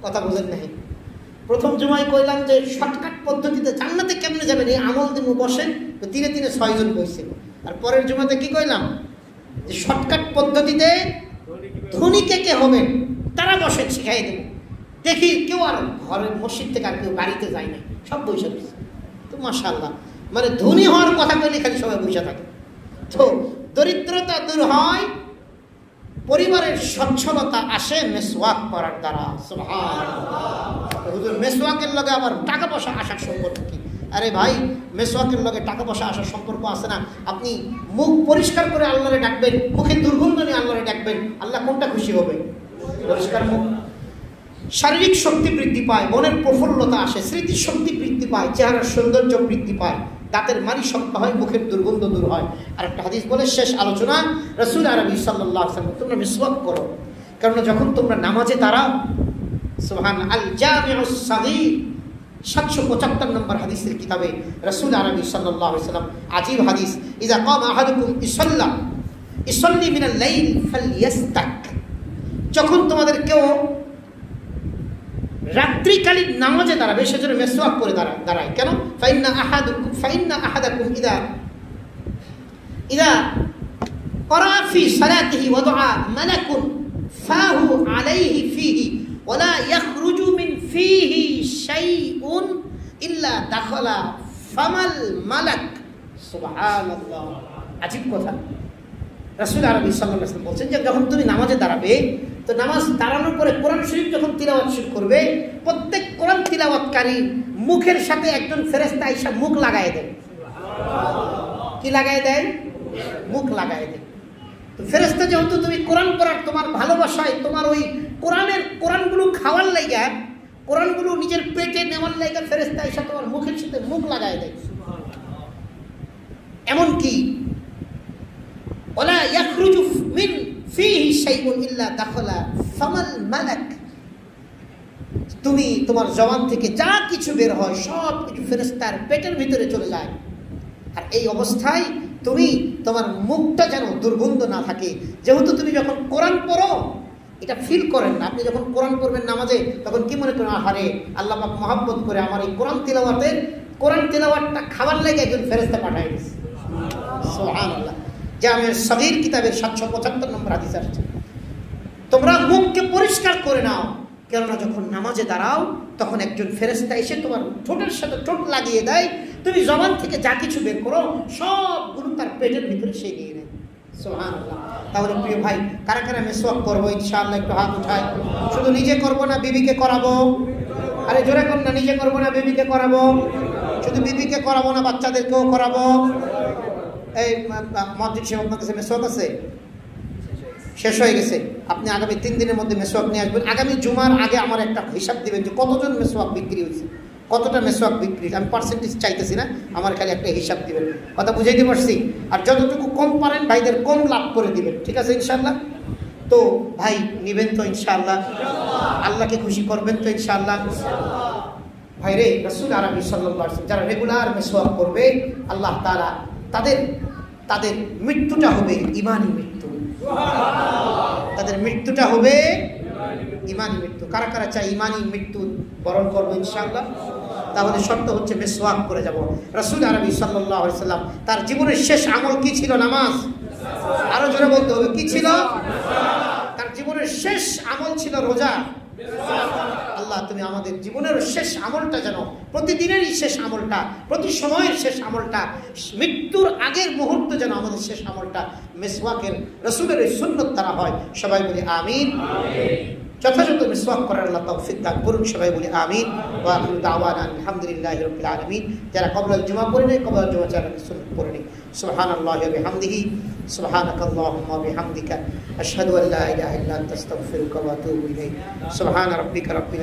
কথা বুঝেন নাই? প্রথম জুমায় কইলাম যে শর্টকাট পদ্ধতিতে জান্নাতে কেমনে যাবেন, এই আমল দিব বসেন। তো 3 6 জন বসছে। আর পরের জুমাতে কি কইলাম যে শর্টকাট পদ্ধতিতে ধনী কে হবেন তারা বসেন, শিখাই দেব। দেখি কেউ আর ঘরের মসজিদ থেকে আর কেউ বাড়িতে যায় না, সব বসে রয়েছে। তো মাশাআল্লাহ, মানে ধনী হওয়ার কথা কইলে খালি সবাই বসে থাকে। তো দরিদ্রতা দূর হয়, পরিবারের সচ্ছলতা আসে মেসওয়াক করার দ্বারা। সুবহানাল্লাহ। হুজুর মেসওয়াকের লগে আবার টাকা পয়সা আসার সম্পর্ক কি? আরে ভাই, মেসওয়াকের লগে টাকা পয়সা আসার সম্পর্ক আছে না। আপনি মুখ পরিষ্কার করে আল্লাহরে ডাকবেন, মুখে দুর্গন্ধ নিয়ে আল্লাহরে ডাকবেন, আল্লাহ কোনটা খুশি হবে? পরিষ্কার মুখ। শারীরিক শক্তি বৃদ্ধি পায়, মনের প্রফুল্লতা আসে, স্মৃতি শক্তি বৃদ্ধি পায়, চেহারার সৌন্দর্য বৃদ্ধি পায়, দাঁতের মাড়ি শক্ত হয়, মুখের দুর্গন্ধ দূর হয়। আর একটা হাদিস বলে শেষ আলোচনা, রাসূল আরবি সাল্লাল্লাহু আলাইহি ওয়াসাল্লাম, তোমরা মিসওয়াক করো, কারণ যখন তোমরা নামাজে দাঁড়াও, সুবহান আল জামিউস সাগীর 775 নম্বর হাদিসের কিতাবে রাসূল আরবি সাল্লাল্লাহু আলাইহি ওয়াসাল্লাম আজীব হাদিস, ইযা কামা আহাদুকুম ইসাল্লি মিনাল লাইল ফালইয়াস্তাক, যখন তোমাদের কেউ রাত্রিকালীন নামাজে দাঁড়াবে সেজন্য মিসওয়াক করে দাঁড়ায়। কেন? ফাইন্না আহাদাকুম ইদা ক্বারা ফি সালাতিহি ওয়াদআ মালাকুন ফাহু আলাইহি ফিহি ওয়ালা ইয়াখরুজু মিন ফিহি শাইউন ইল্লা দাখালা ফামাল মালাক। সুবহানাল্লাহ, আজীব কথা। রাসূল আরবি সাল্লাল্লাহু আলাইহি ওয়াসাল্লাম বলছেন যে যখন তুমি নামাজে দাঁড়াবে, তো নামাজ দাঁড়ানোর পরে কোরআন শরীফ যখন তিলাওয়াত শুরু করবে, প্রত্যেক কোরআন তিলাওয়াতকারী মুখের সাথে একজন ফেরেশতা আইসা মুখ লাগায় দেয়। কি লাগায় দেয়? মুখ লাগায় দেয়। তো ফেরেশতা যেহেতু তুমি কোরআন পড়ার তোমার ভালোবাসায়, তোমার ওই কোরআনগুলো খাওয়ার লাইগা, কোরআনগুলো নিজের পেটে নেওয়ার লাইগা ফেরেশতা আইসা তোমার মুখের সাথে মুখ লাগায় দেয়। এমনকি ওয়ালা ইয়াখরুজু মিন ফিহি শাইউন ইল্লা দাখালা ফামাল মালাক, তুমি তোমার জবান থেকে যা কিছু বের হয় সব কিছু ফেরেশতার পেটের ভিতরে চলে যায়। আর এই অবস্থায় তুমি তোমার মুখটা যেন দুর্গন্ধ না থাকে, যেহেতু তুমি যখন কোরআন পড়ো এটা ফিল করেন না। আপনি যখন কোরআন পড়বেন নামাজে, তখন কি মনে করেন, আহারে আল্লাহ পাক মহব্বত করে আমার এই কোরআন তিলাওয়াতটা খাবার লাগে একজন ফেরেশতা পাঠায় দিয়েছে। সুবহানাল্লাহ। জামিউস সাগীর কিতাবের 775 নম্বর হাদিস আসছে, তোমরা মুখকে পরিষ্কার করে নাও, কেননা যখন নামাজে দাঁড়াও তখন একজন ফেরেশতা এসে তোমার ঠোঁটের সাথে ঠোঁট লাগিয়ে দেয়, তুমি জবান থেকে যা কিছু বের করো সবগুলো তার পেটের ভিতরে সে নিয়ে নেয়। সুবহানাল্লাহ। তাহলে প্রিয় ভাই, কারা কারা মিসওয়াক করবো ইনশাআল্লাহ একটু হাত উঠায়। শুধু নিজে করবো না, বিবিকে করাবো। আরে জোরে কর না, নিজে করবো না, বিবিকে করাবো। শুধু বিবিকে করাবো না, বাচ্চাদেরকেও করাবো। এই মসজিদ সাহেব আপনার কাছে মিসওয়াক আছে? শেষ হয়ে গেছে। আপনি আগামী 3 দিনের মধ্যে মিসওয়াক নিয়ে আসবেন। আগামী জুমার আগে আমার একটা হিসাব দিবেন যে কতজন মিসওয়াক বিক্রি হয়েছে, কতটা মেসওয়াক বিক্রি। আমি পার্সেন্টেজ চাইতেছি না, আমার খালি একটা হিসাব দিবেন। কথা বুঝাইতে পারছি? আর যতটুকু কম পারেন ভাইদের কম লাভ করে দিবেন, ঠিক আছে ইনশাআল্লাহ? তো ভাই নিবেন তো ইনশাআল্লাহ? আল্লাহকে খুশি করবেন তো ইনশাআল্লাহ? ভাই রে, রাসূল আরবি সাল্লাল্লাহু আলাইহি ওয়াসাল্লাম যারা রেগুলার মেসওয়াক করবে, আল্লাহ তাআলা তাদের মৃত্যুটা হবে ঈমানি মৃত্যু। তাদের মৃত্যুটা হবে ঈমানি মৃত্যু। কারা কারা চাই ঈমানি মৃত্যু বরণ করবো ইনশাআল্লাহ? তাহলে শর্ত হচ্ছে মিসওয়াক করে যাব। রাসূল আরবি সাল্লাল্লাহু আলাইহি ওয়াসাল্লাম তার জীবনের শেষ আমল কি ছিল? নামাজ। আরো জোরে বলতে হবে, কি ছিল? তার জীবনের শেষ আমল ছিল রোজা। আল্লাহ তুমি আমাদের জীবনের শেষ আমলটা যেন, প্রতিদিনেরই শেষ আমলটা, প্রতি সময়ের শেষ আমলটা, মৃত্যুর আগের মুহূর্ত যেন আমাদের শেষ আমলটা মিসওয়াকের, রাসূলের এই সুন্নাত দ্বারা হয়। সবাই বলি আমিন। যথাযথ মিসওয়াক করার আল্লাহ তৌফিক দান করুন। সবাই বলি আমিন। ওয়া আখিরু দাওয়ানা আলহামদুলিল্লাহি রাব্বিল আলামিন। যারা কবুল জুমা পড়ে নেই, কবুল জুমা যারা সুন্নাত পড়ে নেই, সুবহানাল্লাহি ওয়া বিহামদিহি, সুবহানাকাল্লাহুম্মা ওয়া বিহামদিকা, আশহাদু আল্লা ইলাহা ইল্লা আনতা আস্তাগফিরুকা ওয়া আতুবু ইলাইক। সুবহানা রাব্বিকা রাব্বিল